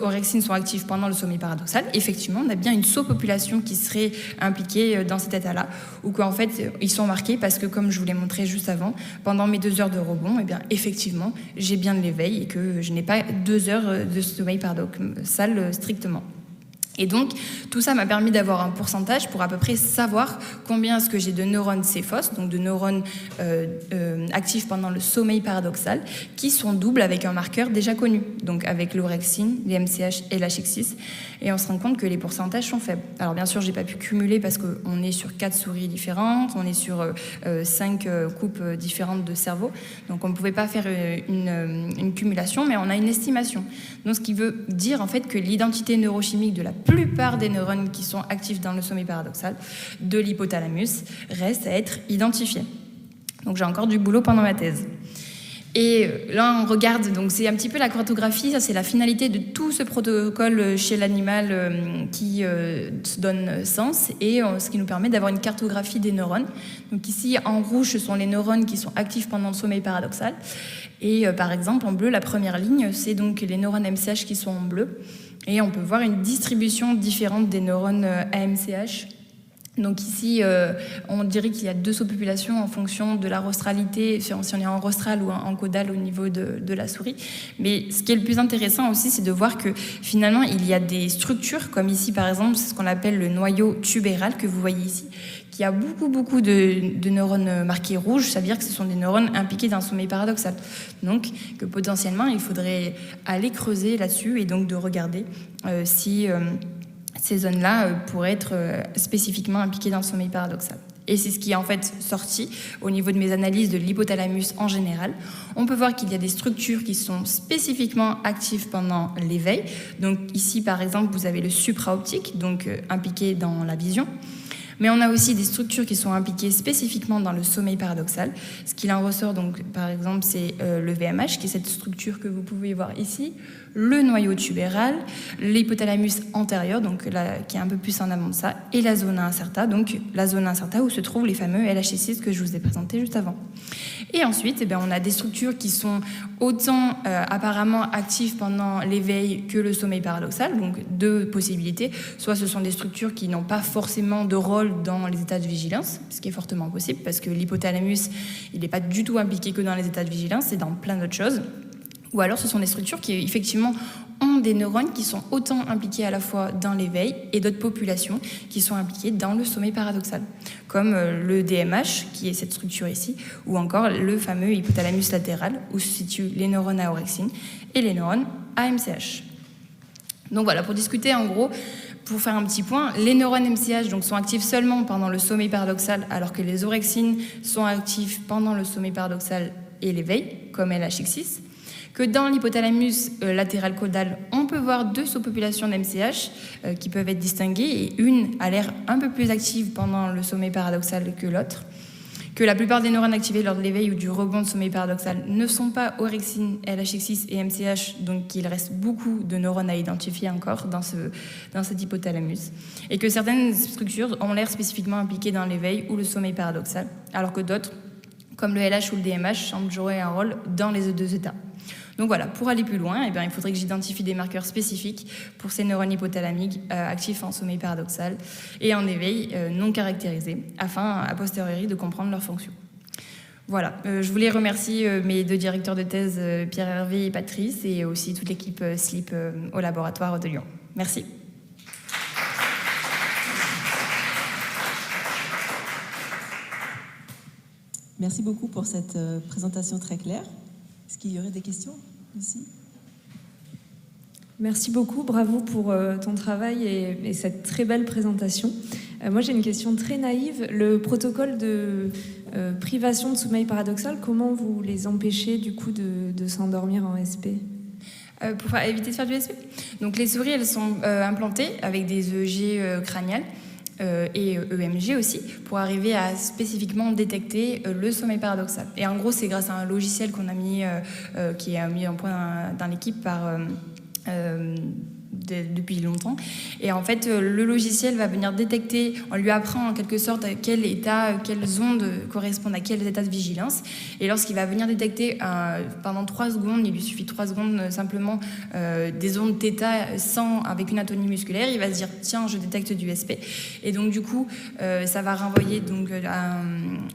orexines sont actifs pendant le sommeil paradoxal. Effectivement, on a bien une sous-population qui serait impliquée dans cet état-là, ou qu'en fait, ils sont marqués parce que, comme je vous l'ai montré juste avant, pendant mes 2 heures de rebond, effectivement, j'ai bien de l'éveil et que je n'ai pas 2 heures de sommeil paradoxal strictement. Et donc, tout ça m'a permis d'avoir un pourcentage pour à peu près savoir combien est-ce que j'ai de neurones CFOS, donc de neurones actifs pendant le sommeil paradoxal, qui sont doubles avec un marqueur déjà connu, donc avec l'orexine, les MCH et l'HX6. Et on se rend compte que les pourcentages sont faibles. Alors bien sûr, je n'ai pas pu cumuler parce qu'on est sur 4 souris différentes, on est sur 5 coupes différentes de cerveau, donc on ne pouvait pas faire une cumulation, mais on a une estimation. Donc ce qui veut dire en fait que l'identité neurochimique de la plupart des neurones qui sont actifs dans le sommeil paradoxal de l'hypothalamus reste à être identifiée. Donc j'ai encore du boulot pendant ma thèse. Et là, on regarde, donc c'est un petit peu la cartographie, ça c'est la finalité de tout ce protocole chez l'animal qui se donne sens et ce qui nous permet d'avoir une cartographie des neurones. Donc ici, en rouge, ce sont les neurones qui sont actifs pendant le sommeil paradoxal. Et par exemple, en bleu, la première ligne, c'est donc les neurones MCH qui sont en bleu. Et on peut voir une distribution différente des neurones AMCH. Donc ici, on dirait qu'il y a 2 sous-populations en fonction de la rostralité, si on est en rostral ou en caudal au niveau de la souris. Mais ce qui est le plus intéressant aussi, c'est de voir que finalement, il y a des structures, comme ici par exemple, c'est ce qu'on appelle le noyau tubéral que vous voyez ici, qui a beaucoup de neurones marqués rouges, ça veut dire que ce sont des neurones impliqués dans un sommeil paradoxal. Donc, que potentiellement, il faudrait aller creuser là-dessus et donc de regarder si ces zones-là pourraient être spécifiquement impliquées dans le sommeil paradoxal. Et c'est ce qui est en fait sorti au niveau de mes analyses de l'hypothalamus en général. On peut voir qu'il y a des structures qui sont spécifiquement actives pendant l'éveil. Donc ici, par exemple, vous avez le supraoptique, donc impliqué dans la vision. Mais on a aussi des structures qui sont impliquées spécifiquement dans le sommeil paradoxal. Ce qu'il en ressort, donc, par exemple, c'est le VMH, qui est cette structure que vous pouvez voir ici, le noyau tubéral, l'hypothalamus antérieur, donc qui est un peu plus en amont de ça, et la zona incerta, donc la zone incerta où se trouvent les fameux LHC6 que je vous ai présentés juste avant. Et ensuite, on a des structures qui sont autant apparemment actives pendant l'éveil que le sommeil paradoxal, donc deux possibilités. Soit ce sont des structures qui n'ont pas forcément de rôle dans les états de vigilance, ce qui est fortement possible, parce que l'hypothalamus, il n'est pas du tout impliqué que dans les états de vigilance, c'est dans plein d'autres choses. Ou alors ce sont des structures qui, effectivement, ont des neurones qui sont autant impliqués à la fois dans l'éveil et d'autres populations qui sont impliquées dans le sommeil paradoxal, comme le DMH, qui est cette structure ici, ou encore le fameux hypothalamus latéral, où se situent les neurones à orexine et les neurones à MCH. Donc voilà, pour discuter en gros, pour faire un petit point, les neurones MCH donc, sont actifs seulement pendant le sommeil paradoxal, alors que les orexines sont actifs pendant le sommeil paradoxal et l'éveil, comme LH6. Que dans l'hypothalamus latéral caudal, on peut voir deux sous-populations d'MCH qui peuvent être distinguées, et une a l'air un peu plus active pendant le sommeil paradoxal que l'autre. Que la plupart des neurones activés lors de l'éveil ou du rebond de sommeil paradoxal ne sont pas orexine, LH6 et MCH, donc il reste beaucoup de neurones à identifier encore dans cet hypothalamus. Et que certaines structures ont l'air spécifiquement impliquées dans l'éveil ou le sommeil paradoxal, alors que d'autres, comme le LH ou le DMH, semblent jouer un rôle dans les deux états. Donc voilà, pour aller plus loin, il faudrait que j'identifie des marqueurs spécifiques pour ces neurones hypothalamiques actifs en sommeil paradoxal et en éveil non caractérisés, afin, a posteriori, de comprendre leur fonction. Voilà, je voulais remercier mes deux directeurs de thèse, Pierre Hervé et Patrice, et aussi toute l'équipe SLIP au laboratoire de Lyon. Merci. Merci beaucoup pour cette présentation très claire. Est-ce qu'il y aurait des questions ici ? Merci beaucoup, bravo pour ton travail et cette très belle présentation. Moi, j'ai une question très naïve. Le protocole de privation de sommeil paradoxal, comment vous les empêchez du coup de s'endormir en SP ? Pour éviter de faire du SP. Donc les souris, elles sont implantées avec des EEG crâniennes. Et EMG aussi, pour arriver à spécifiquement détecter le sommeil paradoxal. Et en gros, c'est grâce à un logiciel qu'on a mis, qui est mis en point dans l'équipe par depuis longtemps. Et en fait, le logiciel va venir détecter, on lui apprend en quelque sorte quel état, quelles ondes correspondent à quels états de vigilance. Et lorsqu'il va venir détecter pendant 3 secondes, il lui suffit 3 secondes simplement des ondes θ avec une atonie musculaire, il va se dire tiens, je détecte du SP. Et donc du coup, ça va renvoyer donc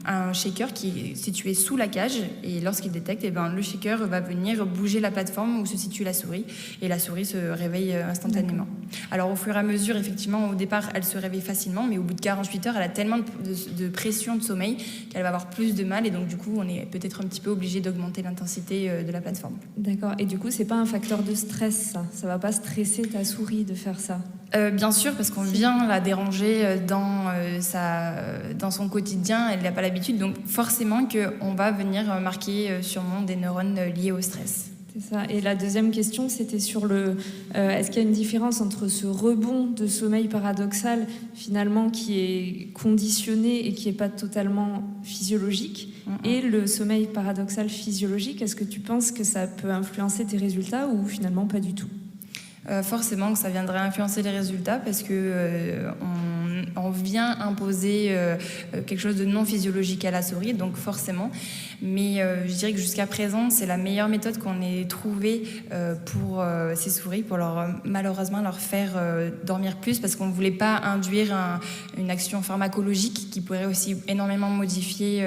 un shaker qui est situé sous la cage. Et lorsqu'il détecte, le shaker va venir bouger la plateforme où se situe la souris. Et la souris se réveille instantanément. Alors au fur et à mesure, effectivement, au départ, elle se réveille facilement, mais au bout de 48 heures, elle a tellement de pression de sommeil qu'elle va avoir plus de mal, et donc du coup, on est peut-être un petit peu obligé d'augmenter l'intensité de la plateforme. D'accord, et du coup, c'est pas un facteur de stress, ça va pas stresser ta souris de faire ça? Bien sûr, parce qu'on vient la déranger dans son quotidien, elle n'a pas l'habitude, donc forcément qu'on va venir marquer sûrement des neurones liés au stress. C'est ça. Et la deuxième question, c'était sur est-ce qu'il y a une différence entre ce rebond de sommeil paradoxal, finalement, qui est conditionné et qui n'est pas totalement physiologique, et le sommeil paradoxal physiologique? Est-ce que tu penses que ça peut influencer tes résultats ou finalement pas du tout? Forcément que ça viendrait influencer les résultats, parce que on vient imposer quelque chose de non physiologique à la souris, donc forcément. Mais je dirais que jusqu'à présent, c'est la meilleure méthode qu'on ait trouvée pour ces souris, pour malheureusement leur faire dormir plus, parce qu'on ne voulait pas induire une action pharmacologique qui pourrait aussi énormément modifier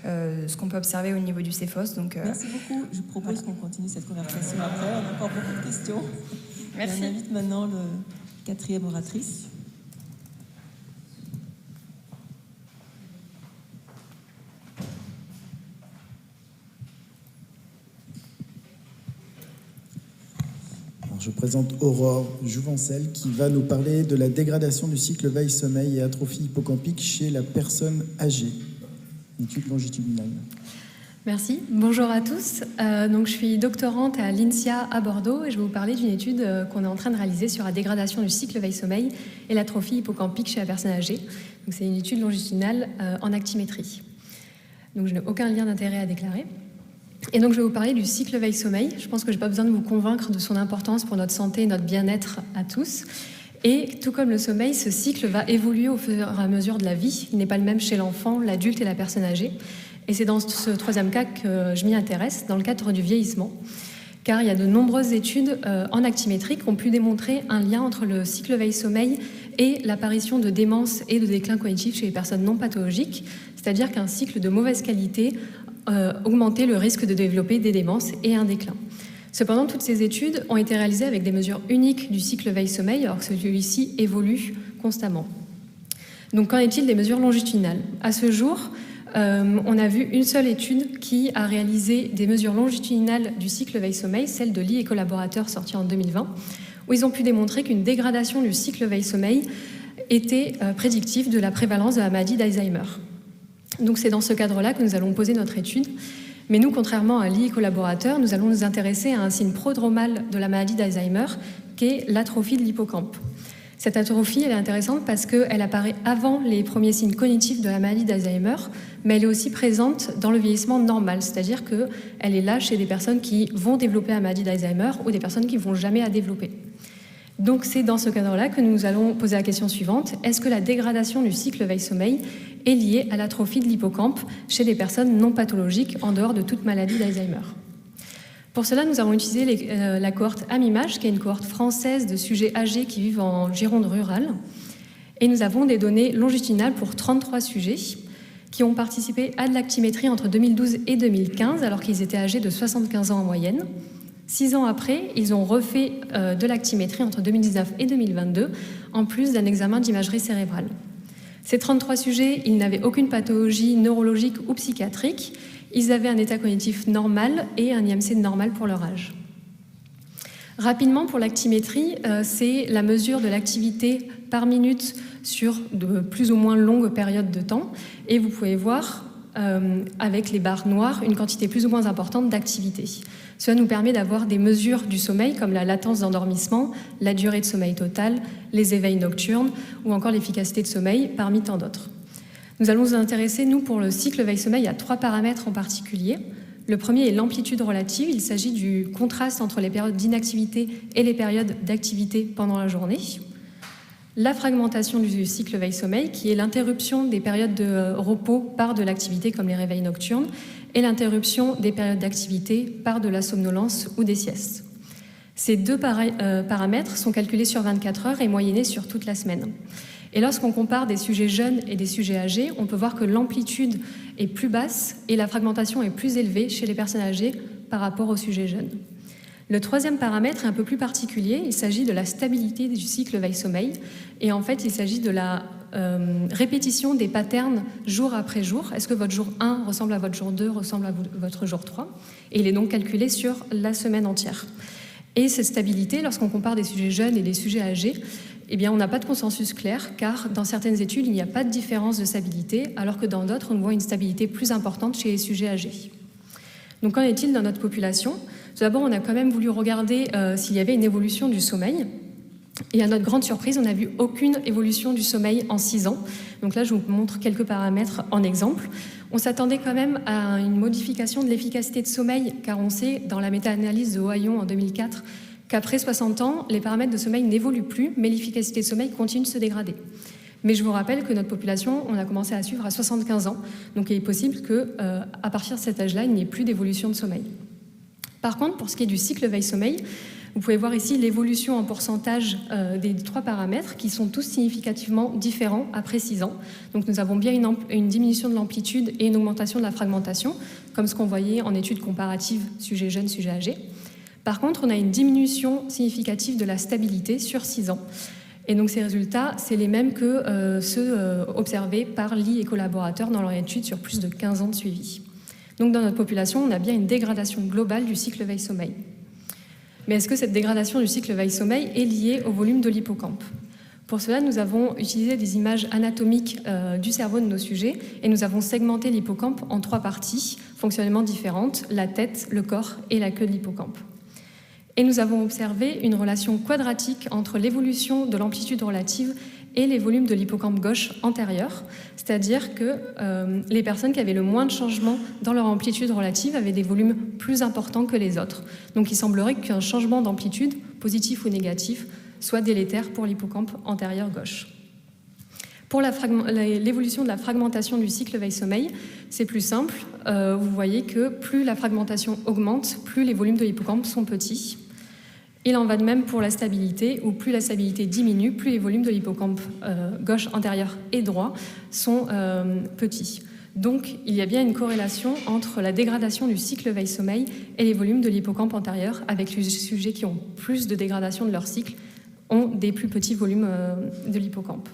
ce qu'on peut observer au niveau du céphos. Donc, merci beaucoup. Je propose qu'on continue cette conversation après. On a encore beaucoup de questions. Merci. Et on invite maintenant le 4e oratrice. je présente Aurore Jouvencel qui va nous parler de la dégradation du cycle veille-sommeil et atrophie hippocampique chez la personne âgée. Étude longitudinale. Merci. Bonjour à tous. Donc, je suis doctorante à l'INSIA à Bordeaux et je vais vous parler d'une étude qu'on est en train de réaliser sur la dégradation du cycle veille-sommeil et l'atrophie hippocampique chez la personne âgée. Donc, c'est une étude longitudinale en actimétrie. Donc, je n'ai aucun lien d'intérêt à déclarer. Et donc, je vais vous parler du cycle veille-sommeil. Je pense que je n'ai pas besoin de vous convaincre de son importance pour notre santé et notre bien-être à tous. Et tout comme le sommeil, ce cycle va évoluer au fur et à mesure de la vie. Il n'est pas le même chez l'enfant, l'adulte et la personne âgée. Et c'est dans ce troisième cas que je m'y intéresse, dans le cadre du vieillissement. Car il y a de nombreuses études en actimétrie qui ont pu démontrer un lien entre le cycle veille-sommeil et l'apparition de démence et de déclin cognitif chez les personnes non pathologiques. C'est-à-dire qu'un cycle de mauvaise qualité augmentait le risque de développer des démences et un déclin. Cependant, toutes ces études ont été réalisées avec des mesures uniques du cycle veille-sommeil, alors que celui-ci évolue constamment. Donc, qu'en est-il des mesures longitudinales ? À ce jour, on a vu une seule étude qui a réalisé des mesures longitudinales du cycle veille-sommeil, celle de Lee et collaborateurs sortie en 2020, où ils ont pu démontrer qu'une dégradation du cycle veille-sommeil était prédictive de la prévalence de la maladie d'Alzheimer. Donc c'est dans ce cadre-là que nous allons poser notre étude. Mais nous, contrairement à Lee et collaborateurs, nous allons nous intéresser à un signe prodromal de la maladie d'Alzheimer, qui est l'atrophie de l'hippocampe. Cette atrophie, elle est intéressante parce qu'elle apparaît avant les premiers signes cognitifs de la maladie d'Alzheimer, mais elle est aussi présente dans le vieillissement normal, c'est-à-dire qu'elle est là chez des personnes qui vont développer la maladie d'Alzheimer ou des personnes qui ne vont jamais la développer. Donc c'est dans ce cadre-là que nous allons poser la question suivante. Est-ce que la dégradation du cycle veille-sommeil est liée à l'atrophie de l'hippocampe chez des personnes non pathologiques en dehors de toute maladie d'Alzheimer ? Pour cela, nous avons utilisé la cohorte Amimage, qui est une cohorte française de sujets âgés qui vivent en Gironde rurale. Et nous avons des données longitudinales pour 33 sujets qui ont participé à de l'actimétrie entre 2012 et 2015, alors qu'ils étaient âgés de 75 ans en moyenne. 6 ans après, ils ont refait de l'actimétrie entre 2019 et 2022, en plus d'un examen d'imagerie cérébrale. Ces 33 sujets, ils n'avaient aucune pathologie neurologique ou psychiatrique. Ils avaient un état cognitif normal et un IMC normal pour leur âge. Rapidement, pour l'actimétrie, c'est la mesure de l'activité par minute sur de plus ou moins longues périodes de temps. Et vous pouvez voir, avec les barres noires, une quantité plus ou moins importante d'activité. Cela nous permet d'avoir des mesures du sommeil, comme la latence d'endormissement, la durée de sommeil total, les éveils nocturnes ou encore l'efficacité de sommeil, parmi tant d'autres. Nous allons nous intéresser, nous, pour le cycle veille-sommeil, à 3 paramètres en particulier. Le premier est l'amplitude relative. Il s'agit du contraste entre les périodes d'inactivité et les périodes d'activité pendant la journée. La fragmentation du cycle veille-sommeil, qui est l'interruption des périodes de repos par de l'activité, comme les réveils nocturnes, et l'interruption des périodes d'activité par de la somnolence ou des siestes. Ces 2 paramètres sont calculés sur 24 heures et moyennés sur toute la semaine. Et lorsqu'on compare des sujets jeunes et des sujets âgés, on peut voir que l'amplitude est plus basse et la fragmentation est plus élevée chez les personnes âgées par rapport aux sujets jeunes. Le troisième paramètre est un peu plus particulier, il s'agit de la stabilité du cycle veille-sommeil. Et en fait, il s'agit de la répétition des patterns jour après jour. Est-ce que votre jour 1 ressemble à votre jour 2, ressemble à votre jour 3 ? Et il est donc calculé sur la semaine entière. Et cette stabilité, lorsqu'on compare des sujets jeunes et des sujets âgés, eh bien, on n'a pas de consensus clair, car dans certaines études, il n'y a pas de différence de stabilité, alors que dans d'autres, on voit une stabilité plus importante chez les sujets âgés. Donc, qu'en est-il dans notre population ? Tout d'abord, on a quand même voulu regarder s'il y avait une évolution du sommeil. Et à notre grande surprise, on n'a vu aucune évolution du sommeil en 6 ans. Donc là, je vous montre quelques paramètres en exemple. On s'attendait quand même à une modification de l'efficacité de sommeil, car on sait, dans la méta-analyse de Ohayon en 2004, qu'après 60 ans, les paramètres de sommeil n'évoluent plus, mais l'efficacité de sommeil continue de se dégrader. Mais je vous rappelle que notre population, on a commencé à suivre à 75 ans, donc il est possible qu'à partir de cet âge-là, il n'y ait plus d'évolution de sommeil. Par contre, pour ce qui est du cycle veille-sommeil, vous pouvez voir ici l'évolution en pourcentage des 3 paramètres qui sont tous significativement différents après 6 ans. Donc nous avons bien une diminution de l'amplitude et une augmentation de la fragmentation, comme ce qu'on voyait en études comparatives sujet jeune, sujet âgé. Par contre, on a une diminution significative de la stabilité sur 6 ans. Et donc ces résultats, c'est les mêmes que ceux observés par Lee et collaborateurs dans leur étude sur plus de 15 ans de suivi. Donc dans notre population, on a bien une dégradation globale du cycle veille-sommeil. Mais est-ce que cette dégradation du cycle veille-sommeil est liée au volume de l'hippocampe ? Pour cela, nous avons utilisé des images anatomiques du cerveau de nos sujets et nous avons segmenté l'hippocampe en 3 parties, fonctionnellement différentes, la tête, le corps et la queue de l'hippocampe. Et nous avons observé une relation quadratique entre l'évolution de l'amplitude relative et les volumes de l'hippocampe gauche antérieur, c'est-à-dire que les personnes qui avaient le moins de changements dans leur amplitude relative avaient des volumes plus importants que les autres. Donc il semblerait qu'un changement d'amplitude, positif ou négatif, soit délétère pour l'hippocampe antérieur gauche. Pour l'évolution de la fragmentation du cycle veille-sommeil, c'est plus simple. Vous voyez que plus la fragmentation augmente, plus les volumes de l'hippocampe sont petits. Il en va de même pour la stabilité, où plus la stabilité diminue, plus les volumes de l'hippocampe gauche antérieur et droit sont petits. Donc, il y a bien une corrélation entre la dégradation du cycle veille-sommeil et les volumes de l'hippocampe antérieur, avec les sujets qui ont plus de dégradation de leur cycle ont des plus petits volumes de l'hippocampe.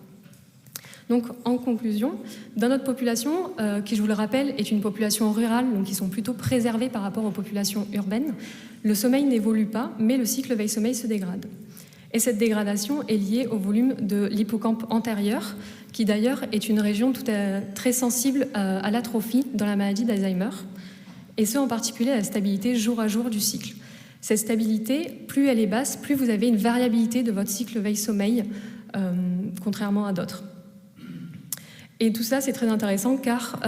Donc, en conclusion, dans notre population, qui, je vous le rappelle, est une population rurale, donc qui sont plutôt préservées par rapport aux populations urbaines, le sommeil n'évolue pas, mais le cycle veille-sommeil se dégrade. Et cette dégradation est liée au volume de l'hippocampe antérieur, qui d'ailleurs est une région très sensible à l'atrophie dans la maladie d'Alzheimer, et ce en particulier à la stabilité jour à jour du cycle. Cette stabilité, plus elle est basse, plus vous avez une variabilité de votre cycle veille-sommeil, contrairement à d'autres. Et tout ça, c'est très intéressant car,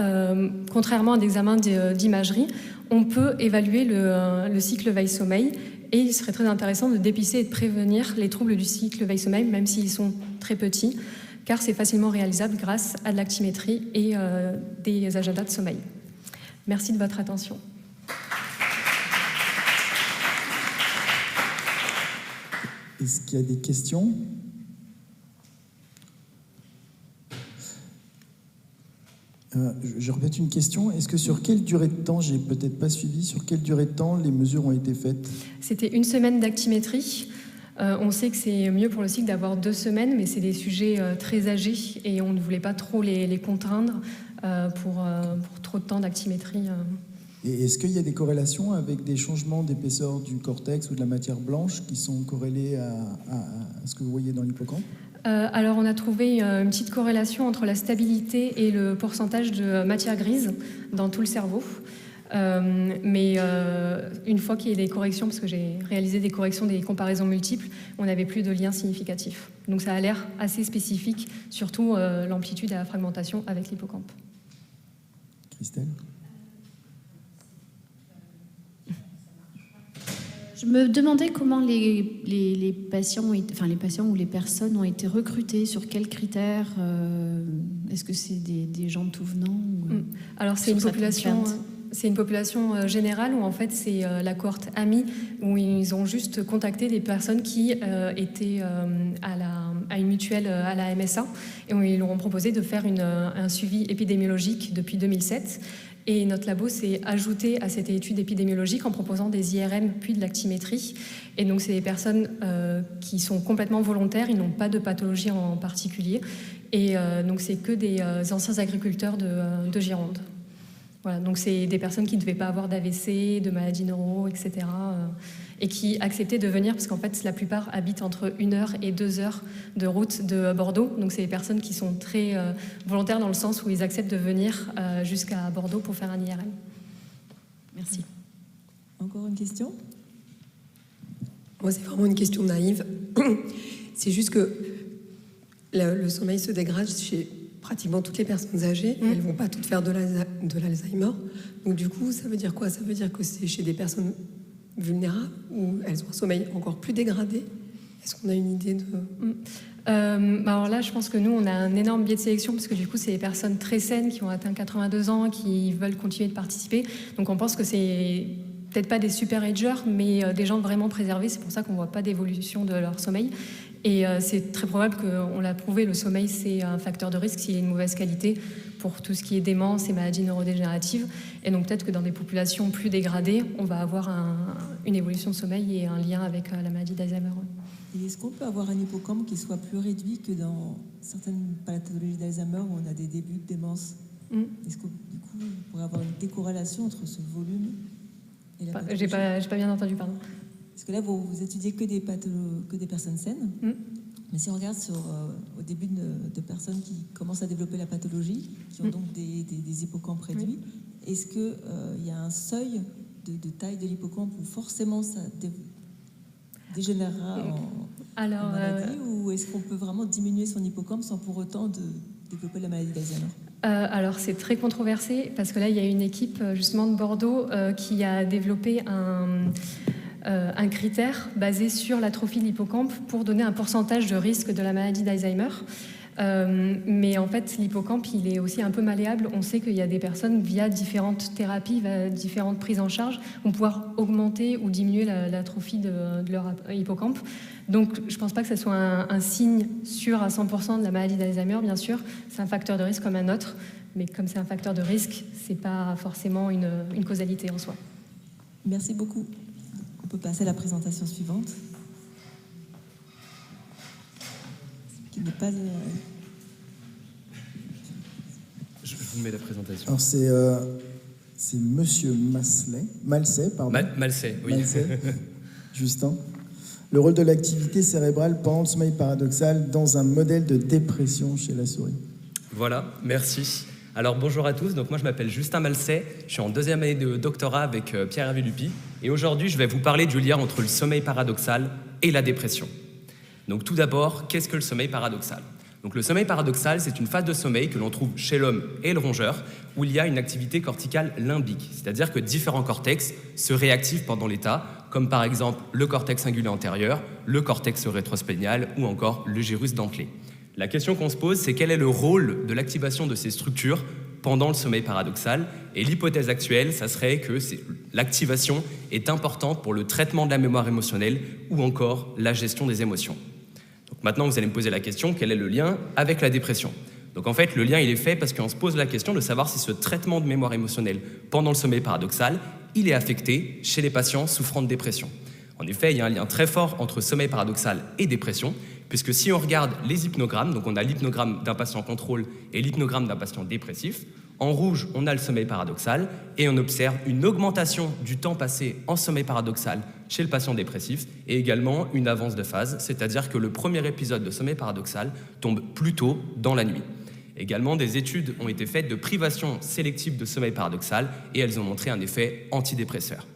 contrairement à des examens d'imagerie, on peut évaluer le cycle veille-sommeil et il serait très intéressant de dépister et de prévenir les troubles du cycle veille-sommeil, même s'ils sont très petits, car c'est facilement réalisable grâce à de l'actimétrie et des agendas de sommeil. Merci de votre attention. Est-ce qu'il y a des questions ? Je répète une question. Est-ce que sur quelle durée de temps, j'ai peut-être pas suivi, sur quelle durée de temps les mesures ont été faites ? C'était 1 semaine d'actimétrie. On sait que c'est mieux pour le cycle d'avoir 2 semaines, mais c'est des sujets très âgés et on ne voulait pas trop les contraindre pour trop de temps d'actimétrie. Et est-ce qu'il y a des corrélations avec des changements d'épaisseur du cortex ou de la matière blanche qui sont corrélés à ce que vous voyez dans l'hippocampe ? Alors, on a trouvé une petite corrélation entre la stabilité et le pourcentage de matière grise dans tout le cerveau. Mais une fois qu'il y a des corrections, parce que j'ai réalisé des corrections, des comparaisons multiples, on n'avait plus de lien significatif. Donc ça a l'air assez spécifique, surtout l'amplitude et la fragmentation avec l'hippocampe. Christelle ? Je me demandais comment les patients, les patients ou les personnes ont été recrutés, sur quels critères, est-ce que c'est des gens tout venant ou, Alors c'est une population générale où en fait c'est la cohorte AMI, où ils ont juste contacté des personnes qui étaient à une mutuelle à la MSA et où ils leur ont proposé de faire un suivi épidémiologique depuis 2007. Et notre labo s'est ajouté à cette étude épidémiologique en proposant des IRM puis de l'actimétrie. Et donc, c'est des personnes qui sont complètement volontaires, ils n'ont pas de pathologie en particulier. Et donc, c'est que des anciens agriculteurs de Gironde. Voilà, donc c'est des personnes qui ne devaient pas avoir d'AVC, de maladies neuro, etc. Et qui acceptaient de venir, parce qu'en fait, la plupart habitent entre 1 heure et 2 heures de route de Bordeaux. Donc, c'est des personnes qui sont très volontaires dans le sens où ils acceptent de venir jusqu'à Bordeaux pour faire un IRM. Merci. Encore une question ? Moi, c'est vraiment une question naïve. C'est juste que le sommeil se dégrade chez pratiquement toutes les personnes âgées. Elles ne vont pas toutes faire de l'Alzheimer. Donc, du coup, ça veut dire quoi ? Ça veut dire que c'est chez des personnes vulnérables ou elles ont un sommeil encore plus dégradé ? Est-ce qu'on a une idée de... Alors là, je pense que nous, on a un énorme biais de sélection parce que du coup, c'est des personnes très saines qui ont atteint 82 ans, qui veulent continuer de participer. Donc on pense que c'est peut-être pas des super-agers, mais des gens vraiment préservés. C'est pour ça qu'on ne voit pas d'évolution de leur sommeil. Et c'est très probable qu'on l'a prouvé, le sommeil, c'est un facteur de risque s'il y a une mauvaise qualité pour tout ce qui est démence et maladies neurodégénératives. Et donc peut-être que dans des populations plus dégradées, on va avoir une évolution de sommeil et un lien avec la maladie d'Alzheimer. Et est-ce qu'on peut avoir un hippocampe qui soit plus réduit que dans certaines pathologies d'Alzheimer où on a des débuts de démence ? Est-ce que du coup, on pourrait avoir une décorrélation entre ce volume et la pathologie ? J'ai pas bien entendu, pardon. Parce que là, vous étudiez que des personnes saines. Mais si on regarde au début de personnes qui commencent à développer la pathologie, qui ont donc des hippocampes réduits, est-ce qu'il y a un seuil de taille de l'hippocampe où forcément ça dégénérera en maladie, ou est-ce qu'on peut vraiment diminuer son hippocampe sans pour autant développer la maladie d'Alzheimer? Alors c'est très controversé parce que là il y a une équipe justement de Bordeaux qui a développé un critère basé sur l'atrophie de l'hippocampe pour donner un pourcentage de risque de la maladie d'Alzheimer. Mais en fait, l'hippocampe, il est aussi un peu malléable. On sait qu'il y a des personnes, via différentes thérapies, différentes prises en charge, vont pouvoir augmenter ou diminuer l'atrophie de leur hippocampe. Donc, je ne pense pas que ce soit un signe sûr à 100% de la maladie d'Alzheimer, bien sûr. C'est un facteur de risque comme un autre. Mais comme c'est un facteur de risque, ce n'est pas forcément une causalité en soi. Merci beaucoup. On peut passer à la présentation suivante. Qui n'est pas... Je vous mets la présentation. Alors c'est Monsieur Malcet, pardon. Malcet, oui. Malcet, Justin. Le rôle de l'activité cérébrale pendant le sommeil paradoxal dans un modèle de dépression chez la souris. Voilà, merci. Alors bonjour à tous, donc moi je m'appelle Justin Malcet, je suis en 2e année de doctorat avec Pierre-Hervé Lupi, et aujourd'hui je vais vous parler du lien entre le sommeil paradoxal et la dépression. Donc tout d'abord, qu'est-ce que le sommeil paradoxal ? Donc le sommeil paradoxal, c'est une phase de sommeil que l'on trouve chez l'homme et le rongeur, où il y a une activité corticale limbique, c'est-à-dire que différents cortex se réactivent pendant l'état, comme par exemple le cortex cingulé antérieur, le cortex rétrospénial ou encore le gyrus dentelé. La question qu'on se pose, c'est quel est le rôle de l'activation de ces structures pendant le sommeil paradoxal ? Et l'hypothèse actuelle, ça serait que l'activation est importante pour le traitement de la mémoire émotionnelle ou encore la gestion des émotions. Donc maintenant, vous allez me poser la question, quel est le lien avec la dépression ? Donc en fait, le lien, il est fait parce qu'on se pose la question de savoir si ce traitement de mémoire émotionnelle pendant le sommeil paradoxal, il est affecté chez les patients souffrant de dépression. En effet, il y a un lien très fort entre sommeil paradoxal et dépression, puisque si on regarde les hypnogrammes, donc on a l'hypnogramme d'un patient contrôle et l'hypnogramme d'un patient dépressif, en rouge, on a le sommeil paradoxal et on observe une augmentation du temps passé en sommeil paradoxal chez le patient dépressif et également une avance de phase, c'est-à-dire que le premier épisode de sommeil paradoxal tombe plus tôt dans la nuit. Également, des études ont été faites de privation sélective de sommeil paradoxal et elles ont montré un effet antidépresseur.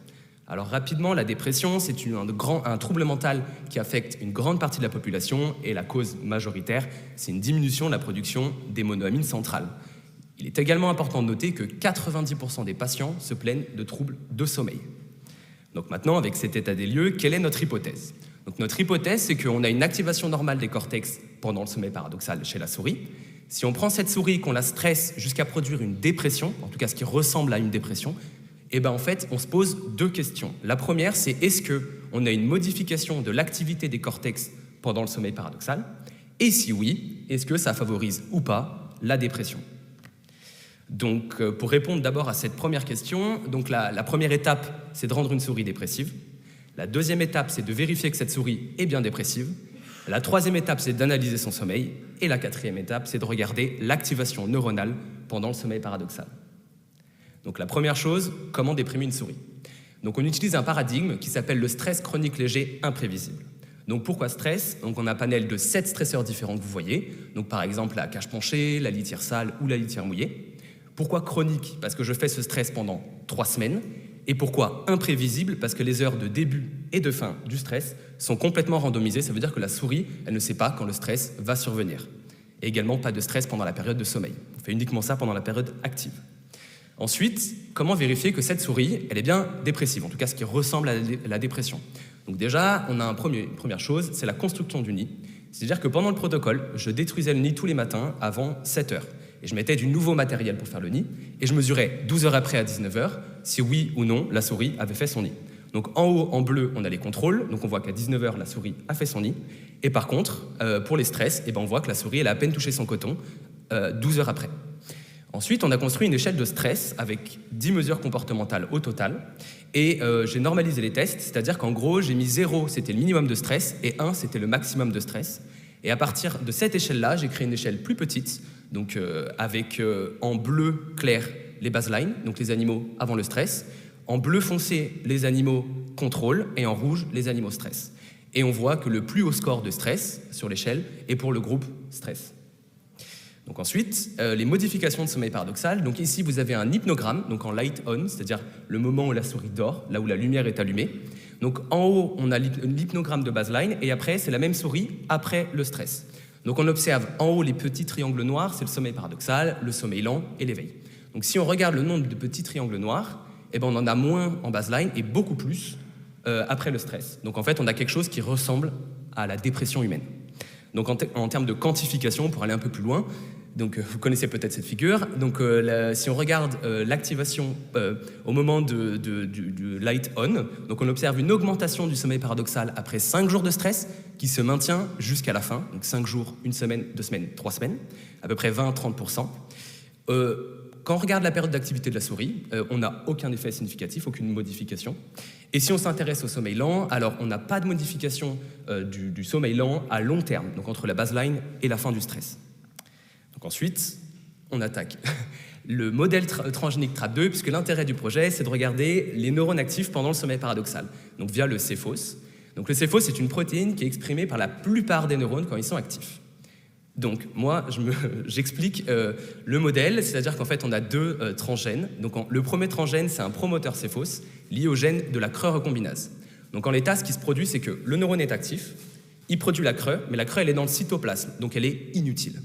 Alors rapidement, la dépression, c'est un trouble mental qui affecte une grande partie de la population et la cause majoritaire, c'est une diminution de la production des monoamines centrales. Il est également important de noter que 90% des patients se plaignent de troubles de sommeil. Donc maintenant, avec cet état des lieux, quelle est notre hypothèse ? Donc notre hypothèse, c'est qu'on a une activation normale des cortex pendant le sommeil paradoxal chez la souris. Si on prend cette souris, qu'on la stresse jusqu'à produire une dépression, en tout cas ce qui ressemble à une dépression, et ben en fait, on se pose deux questions. La première, c'est est-ce qu'on a une modification de l'activité des cortex pendant le sommeil paradoxal ? Et si oui, est-ce que ça favorise ou pas la dépression ? Donc, pour répondre d'abord à cette première question, donc la première étape, c'est de rendre une souris dépressive. La deuxième étape, c'est de vérifier que cette souris est bien dépressive. La troisième étape, c'est d'analyser son sommeil. Et la quatrième étape, c'est de regarder l'activation neuronale pendant le sommeil paradoxal. Donc la première chose, comment déprimer une souris ? Donc on utilise un paradigme qui s'appelle le stress chronique léger imprévisible. Donc pourquoi stress ? Donc on a un panel de 7 stresseurs différents que vous voyez. Donc par exemple la cage penchée, la litière sale ou la litière mouillée. Pourquoi chronique ? Parce que je fais ce stress pendant 3 semaines. Et pourquoi imprévisible ? Parce que les heures de début et de fin du stress sont complètement randomisées. Ça veut dire que la souris, elle ne sait pas quand le stress va survenir. Et également pas de stress pendant la période de sommeil. On fait uniquement ça pendant la période active. Ensuite, comment vérifier que cette souris, elle est bien dépressive, en tout cas ce qui ressemble à la dépression. Donc déjà, on a une première chose, c'est la construction du nid. C'est-à-dire que pendant le protocole, je détruisais le nid tous les matins avant 7 heures. Et je mettais du nouveau matériel pour faire le nid, et je mesurais 12 heures après à 19 heures si oui ou non la souris avait fait son nid. Donc en haut, en bleu, on a les contrôles, donc on voit qu'à 19 heures, la souris a fait son nid. Et par contre, pour les stress, on voit que la souris, elle a à peine touché son coton 12 heures après. Ensuite, on a construit une échelle de stress avec 10 mesures comportementales au total. Et j'ai normalisé les tests, c'est-à-dire qu'en gros, j'ai mis 0, c'était le minimum de stress, et 1, c'était le maximum de stress. Et à partir de cette échelle-là, j'ai créé une échelle plus petite, donc avec en bleu clair les baselines, donc les animaux avant le stress, en bleu foncé les animaux contrôle et en rouge, les animaux stress. Et on voit que le plus haut score de stress sur l'échelle est pour le groupe stress. Donc ensuite, les modifications de sommeil paradoxal. Donc ici, vous avez un hypnogramme, donc en light on, c'est-à-dire le moment où la souris dort, là où la lumière est allumée. Donc en haut, on a l'hypnogramme de baseline, et après, c'est la même souris après le stress. Donc on observe en haut les petits triangles noirs, c'est le sommeil paradoxal, le sommeil lent et l'éveil. Donc si on regarde le nombre de petits triangles noirs, eh ben on en a moins en baseline et beaucoup plus après le stress. Donc en fait, on a quelque chose qui ressemble à la dépression humaine. Donc en termes de quantification, pour aller un peu plus loin, donc vous connaissez peut-être cette figure. Donc si on regarde l'activation au moment du light on, donc on observe une augmentation du sommeil paradoxal après 5 jours de stress qui se maintient jusqu'à la fin. Donc 5 jours, 1 semaine, 2 semaines, 3 semaines, à peu près 20-30%. Quand on regarde la période d'activité de la souris, on n'a aucun effet significatif, aucune modification. Et si on s'intéresse au sommeil lent, alors on n'a pas de modification du sommeil lent à long terme, donc entre la baseline et la fin du stress. Donc ensuite, on attaque le modèle transgénique TRAP2, puisque l'intérêt du projet, c'est de regarder les neurones actifs pendant le sommeil paradoxal, donc via le CFOS. Donc le CFOS, c'est une protéine qui est exprimée par la plupart des neurones quand ils sont actifs. Donc moi, j'explique le modèle, c'est-à-dire qu'en fait, on a 2 transgènes. Donc le premier transgène, c'est un promoteur CFOS lié au gène de la CRE recombinase. Donc en l'état, ce qui se produit, c'est que le neurone est actif, il produit la CRE, mais la CRE, elle est dans le cytoplasme, donc elle est inutile.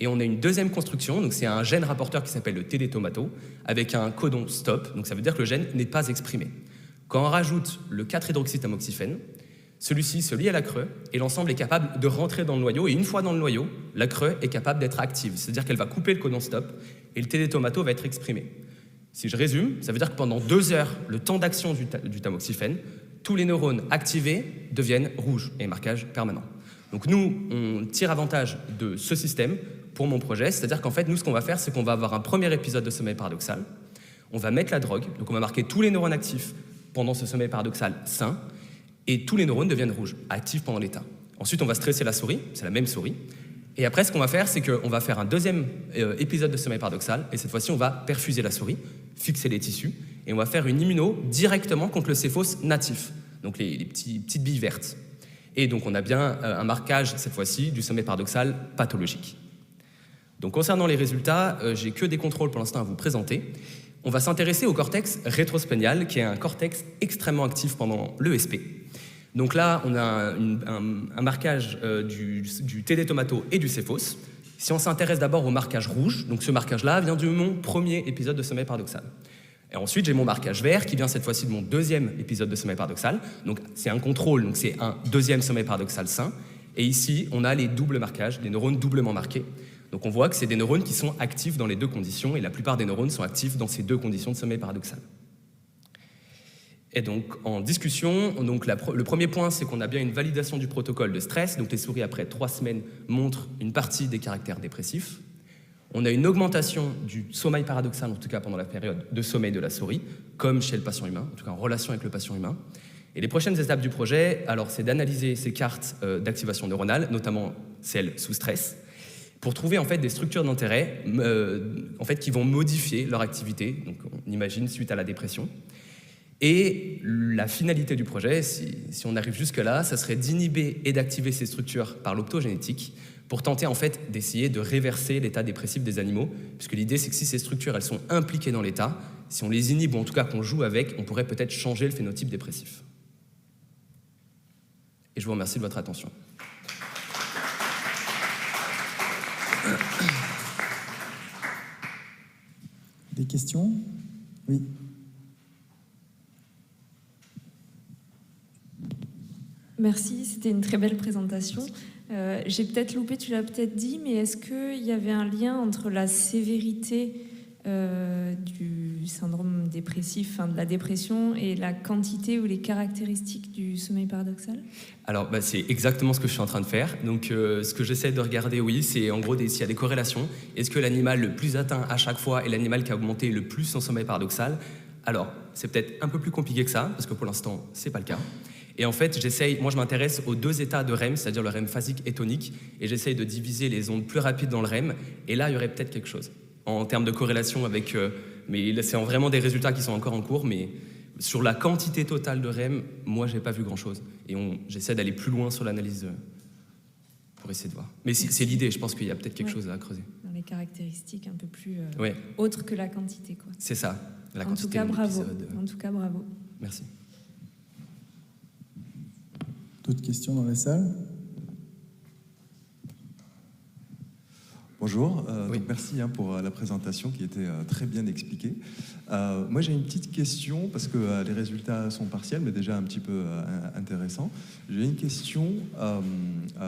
Et on a une deuxième construction, donc c'est un gène rapporteur qui s'appelle le TD-tomato, avec un codon stop, donc ça veut dire que le gène n'est pas exprimé. Quand on rajoute le 4-hydroxytamoxyphène, celui-ci se lie à la CRE et l'ensemble est capable de rentrer dans le noyau. Et une fois dans le noyau, la CRE est capable d'être active, c'est-à-dire qu'elle va couper le codon stop et le TD-tomato va être exprimé. Si je résume, ça veut dire que pendant 2 heures, le temps d'action du tamoxyphène, tous les neurones activés deviennent rouges et marquage permanent. Donc nous, on tire avantage de ce système pour mon projet, c'est-à-dire qu'en fait, nous, ce qu'on va faire, c'est qu'on va avoir un premier épisode de sommeil paradoxal, on va mettre la drogue, donc on va marquer tous les neurones actifs pendant ce sommeil paradoxal sain, et tous les neurones deviennent rouges, actifs pendant l'état. Ensuite, on va stresser la souris, c'est la même souris, et après, ce qu'on va faire, c'est qu'on va faire un deuxième épisode de sommeil paradoxal, et cette fois-ci, on va perfuser la souris, fixer les tissus, et on va faire une immuno directement contre le CFOS natif, donc les petites billes vertes. Et donc, on a bien un marquage, cette fois-ci, du sommeil paradoxal pathologique. Donc, concernant les résultats, j'ai que des contrôles pour l'instant à vous présenter. On va s'intéresser au cortex rétrospénial, qui est un cortex extrêmement actif pendant l'ESP. Donc là, on a un marquage du TD-tomato et du CFOS. Si on s'intéresse d'abord au marquage rouge, donc ce marquage-là vient de mon premier épisode de sommeil paradoxal. Et ensuite, j'ai mon marquage vert qui vient cette fois-ci de mon deuxième épisode de sommeil paradoxal. Donc c'est un contrôle, donc c'est un deuxième sommeil paradoxal sain. Et ici, on a les doubles marquages, des neurones doublement marqués. Donc on voit que c'est des neurones qui sont actifs dans les 2 conditions, et la plupart des neurones sont actifs dans ces 2 conditions de sommeil paradoxal. Et donc en discussion, donc le premier point, c'est qu'on a bien une validation du protocole de stress. Donc les souris, après 3 semaines, montrent une partie des caractères dépressifs. On a une augmentation du sommeil paradoxal, en tout cas pendant la période de sommeil de la souris, comme chez le patient humain, en tout cas en relation avec le patient humain. Et les prochaines étapes du projet, alors, c'est d'analyser ces cartes d'activation neuronale, notamment celles sous stress, pour trouver en fait des structures d'intérêt en fait, qui vont modifier leur activité, donc on imagine suite à la dépression. Et la finalité du projet, si on arrive jusque-là, ça serait d'inhiber et d'activer ces structures par l'optogénétique pour tenter en fait d'essayer de réverser l'état dépressif des animaux, puisque l'idée c'est que si ces structures elles sont impliquées dans l'état, si on les inhibe ou en tout cas qu'on joue avec, on pourrait peut-être changer le phénotype dépressif. Et je vous remercie de votre attention. Des questions? Oui. Merci, c'était une très belle présentation. J'ai peut-être loupé, tu l'as peut-être dit, mais est-ce qu'il y avait un lien entre la sévérité du syndrome dépressif, de la dépression, et la quantité ou les caractéristiques du sommeil paradoxal? Alors, c'est exactement ce que je suis en train de faire. Donc, ce que j'essaie de regarder, oui, c'est en gros s'il y a des corrélations. Est-ce que l'animal le plus atteint à chaque fois est l'animal qui a augmenté le plus son sommeil paradoxal? Alors, c'est peut-être un peu plus compliqué que ça, parce que pour l'instant, c'est pas le cas. Et en fait, moi je m'intéresse aux 2 états de REM, c'est-à-dire le REM phasique et tonique, et j'essaye de diviser les ondes plus rapides dans le REM, et là, il y aurait peut-être quelque chose en termes de corrélation avec... mais c'est vraiment des résultats qui sont encore en cours, mais Sur la quantité totale de REM, moi, j'ai pas vu grand-chose. Et j'essaie d'aller plus loin sur l'analyse pour essayer de voir. Mais c'est l'idée, je pense qu'il y a peut-être quelque chose à creuser. Dans les caractéristiques un peu plus ouais. autres que la quantité, quoi. C'est ça, la en quantité. Tout cas, bravo. En tout cas, bravo. Merci. D'autres questions dans la salle? Bonjour, oui. donc merci pour la présentation qui était très bien expliquée. Moi j'ai une petite question parce que les résultats sont partiels mais déjà un petit peu intéressants. J'ai une question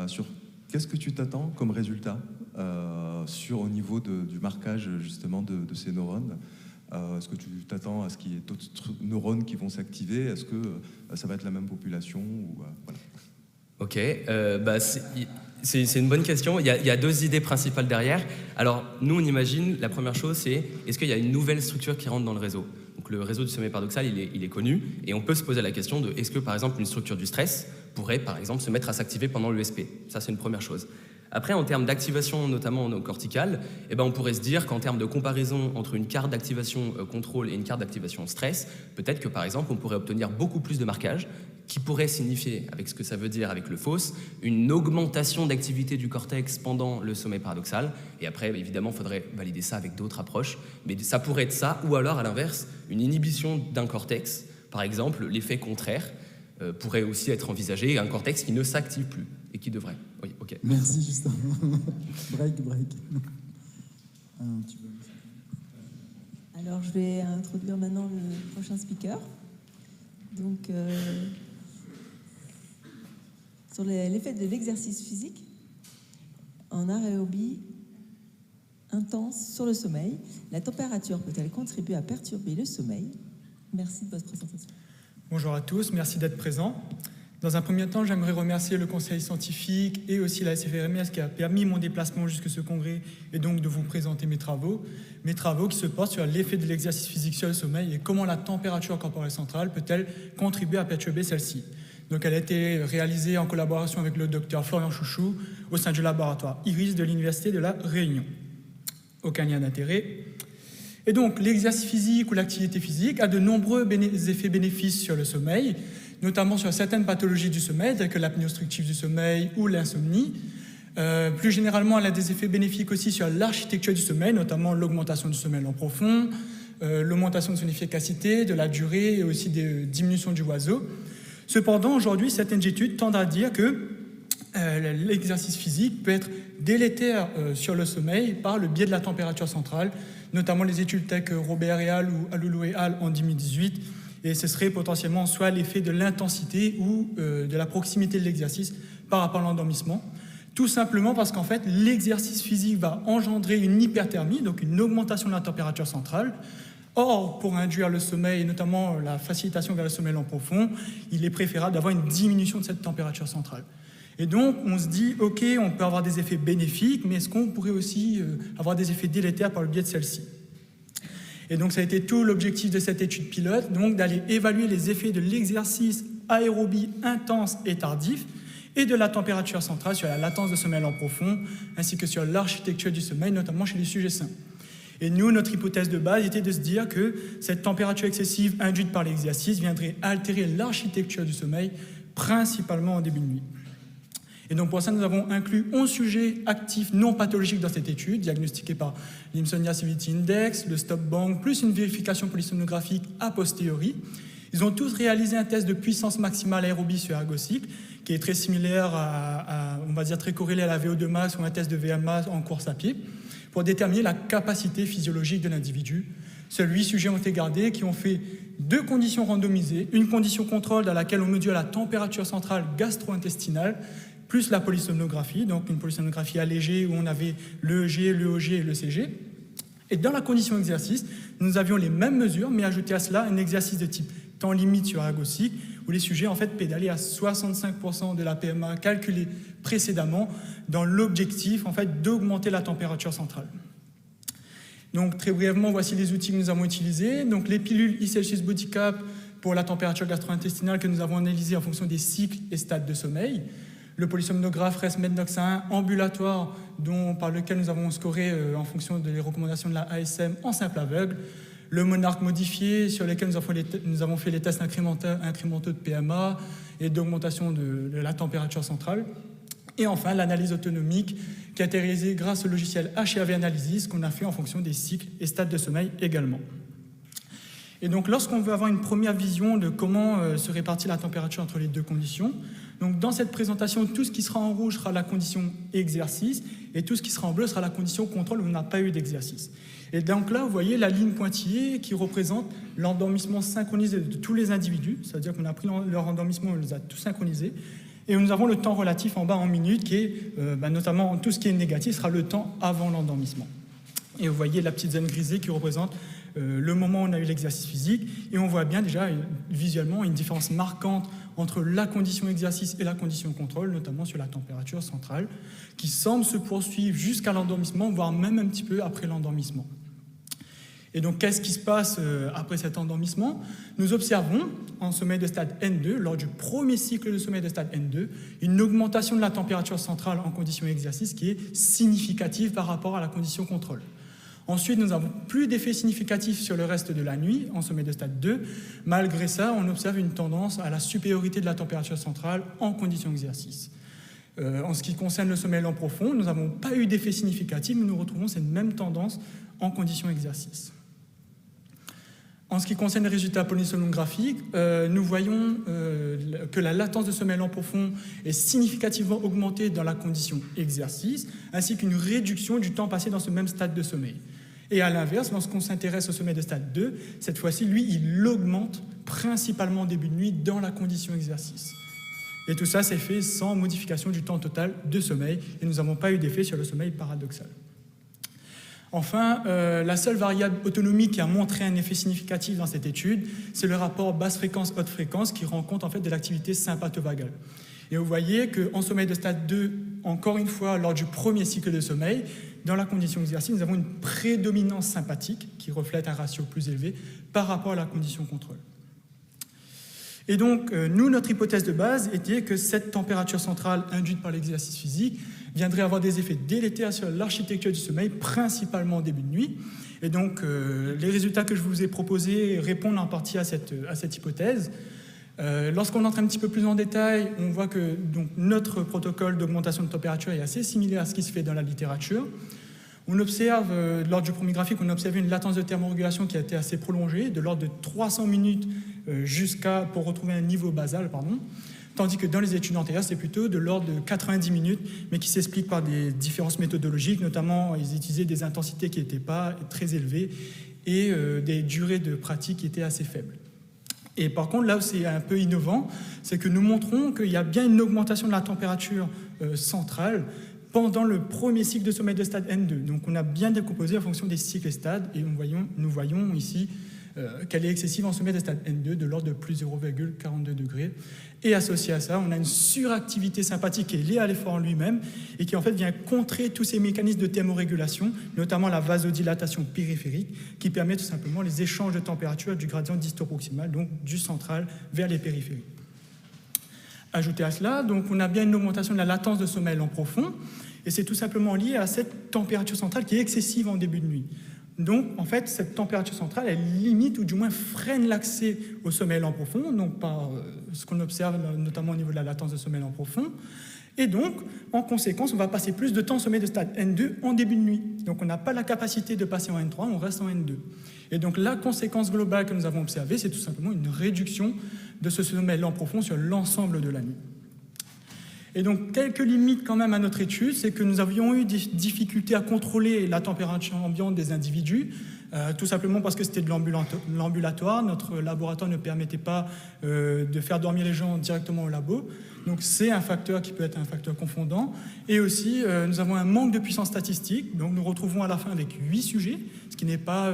sur qu'est-ce que tu t'attends comme résultat au niveau du marquage justement de ces neurones. Est-ce que tu t'attends à ce qu'il y ait d'autres neurones qui vont s'activer? Est-ce que ça va être la même population ou, voilà. Ok, c'est une bonne question. Il y a deux idées principales derrière. Alors, nous, on imagine, la première chose, c'est est-ce qu'il y a une nouvelle structure qui rentre dans le réseau? Donc, le réseau du sommeil paradoxal, il est connu, et on peut se poser la question de est-ce que, par exemple, une structure du stress pourrait, par exemple, se mettre à s'activer pendant l'ESP? Ça, c'est une première chose. Après, en termes d'activation, notamment corticale, on pourrait se dire qu'en termes de comparaison entre une carte d'activation contrôle et une carte d'activation stress, peut-être que, par exemple, on pourrait obtenir beaucoup plus de marquage, qui pourrait signifier, avec ce que ça veut dire avec le FOSS, une augmentation d'activité du cortex pendant le sommeil paradoxal. Et après, évidemment, il faudrait valider ça avec d'autres approches. Mais ça pourrait être ça, ou alors, à l'inverse, une inhibition d'un cortex. Par exemple, l'effet contraire pourrait aussi être envisagé, un cortex qui ne s'active plus et qui devrait. Oui, ok. Merci, Justin. break. Un petit peu. Alors, je vais introduire maintenant le prochain speaker. Donc, sur l'effet de l'exercice physique en aérobie intense sur le sommeil, la température peut-elle contribuer à perturber le sommeil? Merci de votre présentation. Bonjour à tous, merci d'être présents. Dans un premier temps, j'aimerais remercier le conseil scientifique et aussi la SFRMS qui a permis mon déplacement jusqu'à ce congrès et donc de vous présenter mes travaux qui se portent sur l'effet de l'exercice physique sur le sommeil et comment la température corporelle centrale peut-elle contribuer à perturber celle-ci. Donc elle a été réalisée en collaboration avec le docteur Florian Chouchou au sein du laboratoire IRIS de l'Université de La Réunion. Aucun lien d'intérêt. Et donc l'exercice physique ou l'activité physique a de nombreux effets bénéfices sur le sommeil, notamment sur certaines pathologies du sommeil, telles que l'apnée obstructive du sommeil ou l'insomnie. Plus généralement, elle a des effets bénéfiques aussi sur l'architecture du sommeil, notamment l'augmentation du sommeil lent profond, l'augmentation de son efficacité, de la durée et aussi des diminutions du oiseau. Cependant, aujourd'hui, certaines études tendent à dire que l'exercice physique peut être délétère sur le sommeil par le biais de la température centrale, notamment les études telles que Robert et al. Ou Aloulou et al. En 2018, et ce serait potentiellement soit l'effet de l'intensité ou de la proximité de l'exercice par rapport à l'endormissement, tout simplement parce qu'en fait, l'exercice physique va engendrer une hyperthermie, donc une augmentation de la température centrale. Or, pour induire le sommeil, et notamment la facilitation vers le sommeil lent profond, il est préférable d'avoir une diminution de cette température centrale. Et donc, on se dit, OK, on peut avoir des effets bénéfiques, mais est-ce qu'on pourrait aussi avoir des effets délétères par le biais de celle-ci? Et donc, ça a été tout l'objectif de cette étude pilote, donc d'aller évaluer les effets de l'exercice aérobie intense et tardif et de la température centrale sur la latence de sommeil lent profond, ainsi que sur l'architecture du sommeil, notamment chez les sujets sains. Et nous, notre hypothèse de base était de se dire que cette température excessive induite par l'exercice viendrait altérer l'architecture du sommeil, principalement en début de nuit. Et donc pour ça, nous avons inclus 11 sujets actifs non pathologiques dans cette étude, diagnostiqués par l'Insomnia Severity Index, le Stop Bang, plus une vérification polysomnographique a posteriori. Ils ont tous réalisé un test de puissance maximale aérobie sur ergocycle, qui est très similaire on va dire très corrélé à la VO2 max ou un test de VMA en course à pied, pour déterminer la capacité physiologique de l'individu. Seuls 8 sujets ont été gardés qui ont fait 2 conditions randomisées, une condition contrôle dans laquelle on mesure la température centrale gastro-intestinale, plus la polysomnographie, donc une polysomnographie allégée où on avait l'EEG, l'EOG et l'ECG. Et dans la condition exercice, nous avions les mêmes mesures, mais ajouté à cela un exercice de type temps limite sur ergocycle, où les sujets en fait pédalaient à 65% de la PMA calculée précédemment, dans l'objectif en fait d'augmenter la température centrale. Donc très brièvement, voici les outils que nous avons utilisés. Donc les pilules E-Celsius Body Cap pour la température gastro-intestinale que nous avons analysée en fonction des cycles et stades de sommeil. Le polysomnographe RESMED-NOX1 ambulatoire par lequel nous avons scoré en fonction des recommandations de la ASM en simple aveugle. le monarque modifié sur lequel nous avons fait les tests incrémentaux de PMA et d'augmentation de la température centrale. Et enfin, l'analyse autonomique qui a été réalisée grâce au logiciel HAV Analysis qu'on a fait en fonction des cycles et stades de sommeil également. Et donc, lorsqu'on veut avoir une première vision de comment se répartit la température entre les deux conditions, donc dans cette présentation, tout ce qui sera en rouge sera la condition exercice et tout ce qui sera en bleu sera la condition contrôle où on n'a pas eu d'exercice. Et donc là, vous voyez la ligne pointillée qui représente l'endormissement synchronisé de tous les individus, c'est-à-dire qu'on a pris leur endormissement et on les a tous synchronisés. Et nous avons le temps relatif en bas en minutes, qui est notamment tout ce qui est négatif sera le temps avant l'endormissement. Et vous voyez la petite zone grisée qui représente le moment où on a eu l'exercice physique. Et on voit bien déjà visuellement une différence marquante entre la condition exercice et la condition contrôle, notamment sur la température centrale, qui semble se poursuivre jusqu'à l'endormissement, voire même un petit peu après l'endormissement. Et donc, qu'est-ce qui se passe après cet endormissement? Nous observons, en sommeil de stade N2, lors du premier cycle de sommeil de stade N2, une augmentation de la température centrale en condition exercice qui est significative par rapport à la condition contrôle. Ensuite, nous n'avons plus d'effet significatif sur le reste de la nuit, en sommeil de stade 2. Malgré ça, on observe une tendance à la supériorité de la température centrale en condition exercice. En ce qui concerne le sommeil lent profond, nous n'avons pas eu d'effet significatif, mais nous retrouvons cette même tendance en condition exercice. En ce qui concerne les résultats polysomnographiques, nous voyons que la latence de sommeil lent profond est significativement augmentée dans la condition exercice, ainsi qu'une réduction du temps passé dans ce même stade de sommeil. Et à l'inverse, lorsqu'on s'intéresse au sommeil de stade 2, cette fois-ci, lui, il augmente principalement en début de nuit dans la condition exercice. Et tout ça s'est fait sans modification du temps total de sommeil, et nous n'avons pas eu d'effet sur le sommeil paradoxal. Enfin, la seule variable autonomie qui a montré un effet significatif dans cette étude, c'est le rapport basse fréquence-haute fréquence qui rend compte en fait de l'activité sympathovagale. Et vous voyez qu'en sommeil de stade 2, encore une fois, lors du premier cycle de sommeil, dans la condition exercice, nous avons une prédominance sympathique qui reflète un ratio plus élevé par rapport à la condition contrôle. Et donc, nous, notre hypothèse de base était que cette température centrale induite par l'exercice physique viendrait avoir des effets délétères sur l'architecture du sommeil, principalement en début de nuit. Et donc, les résultats que je vous ai proposés répondent en partie à cette hypothèse. Lorsqu'on entre un petit peu plus en détail, on voit que donc, notre protocole d'augmentation de température est assez similaire à ce qui se fait dans la littérature. On observe, lors du premier graphique, on a observé une latence de thermorégulation qui a été assez prolongée, de l'ordre de 300 minutes pour retrouver un niveau basal, tandis que dans les études antérieures, c'est plutôt de l'ordre de 90 minutes, mais qui s'explique par des différences méthodologiques, notamment ils utilisaient des intensités qui n'étaient pas très élevées et des durées de pratique qui étaient assez faibles. Et par contre, là où c'est un peu innovant, c'est que nous montrons qu'il y a bien une augmentation de la température centrale pendant le premier cycle de sommeil de stade N2. Donc on a bien décomposé en fonction des cycles et stades, et nous voyons ici qu'elle est excessive en sommeil de stade N2 de l'ordre de plus 0,42 degrés. Et associé à ça, on a une suractivité sympathique qui est liée à l'effort en lui-même et qui en fait vient contrer tous ces mécanismes de thermorégulation, notamment la vasodilatation périphérique, qui permet tout simplement les échanges de température du gradient disto-proximal, donc du central vers les périphéries. Ajouté à cela, donc on a bien une augmentation de la latence de sommeil lent profond, et c'est tout simplement lié à cette température centrale qui est excessive en début de nuit. Donc, en fait, cette température centrale, elle limite ou du moins freine l'accès au sommeil lent profond, donc par ce qu'on observe notamment au niveau de la latence de sommeil lent profond. Et donc, en conséquence, on va passer plus de temps au sommeil de stade N2 en début de nuit. Donc, on n'a pas la capacité de passer en N3, on reste en N2. Et donc, la conséquence globale que nous avons observée, c'est tout simplement une réduction de ce sommeil lent profond sur l'ensemble de la nuit. Et donc, quelques limites quand même à notre étude, c'est que nous avions eu des difficultés à contrôler la température ambiante des individus, tout simplement parce que c'était de l'ambulatoire. Notre laboratoire ne permettait pas de faire dormir les gens directement au labo. Donc, c'est un facteur qui peut être un facteur confondant. Et aussi, nous avons un manque de puissance statistique. Donc, nous retrouvons à la fin avec 8 sujets, ce qui n'est pas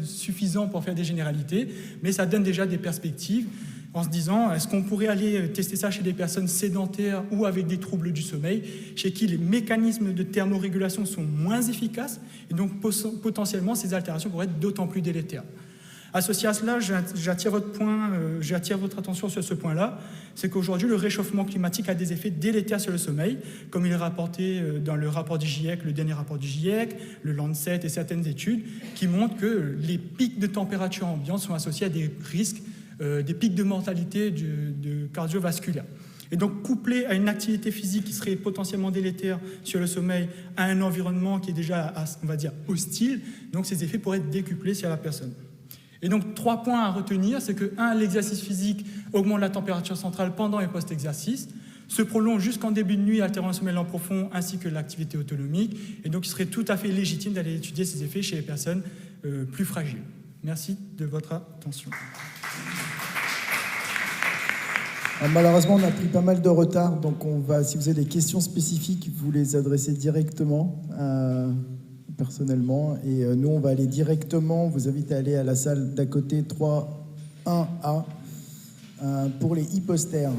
suffisant pour faire des généralités, mais ça donne déjà des perspectives en se disant, est-ce qu'on pourrait aller tester ça chez des personnes sédentaires ou avec des troubles du sommeil, chez qui les mécanismes de thermorégulation sont moins efficaces, et donc potentiellement ces altérations pourraient être d'autant plus délétères. Associé à cela, j'attire votre attention sur ce point-là, c'est qu'aujourd'hui, le réchauffement climatique a des effets délétères sur le sommeil, comme il est rapporté dans le rapport du GIEC, le dernier rapport du GIEC, le Lancet et certaines études, qui montrent que les pics de température ambiante sont associés à des risques, des pics de mortalité cardiovasculaire. Et donc, couplé à une activité physique qui serait potentiellement délétère sur le sommeil, à un environnement qui est déjà, on va dire, hostile, donc ces effets pourraient être décuplés sur la personne. Et donc, 3 points à retenir, c'est que 1, l'exercice physique augmente la température centrale pendant et post-exercice, se prolonge jusqu'en début de nuit, altérant le sommeil lent profond, ainsi que l'activité autonomique, et donc il serait tout à fait légitime d'aller étudier ces effets chez les personnes plus fragiles. Merci de votre attention. Malheureusement, on a pris pas mal de retard, donc si vous avez des questions spécifiques, vous les adressez directement, personnellement, et nous, on va aller directement, on vous invite à aller à la salle d'à côté 3-1A pour les e-posters.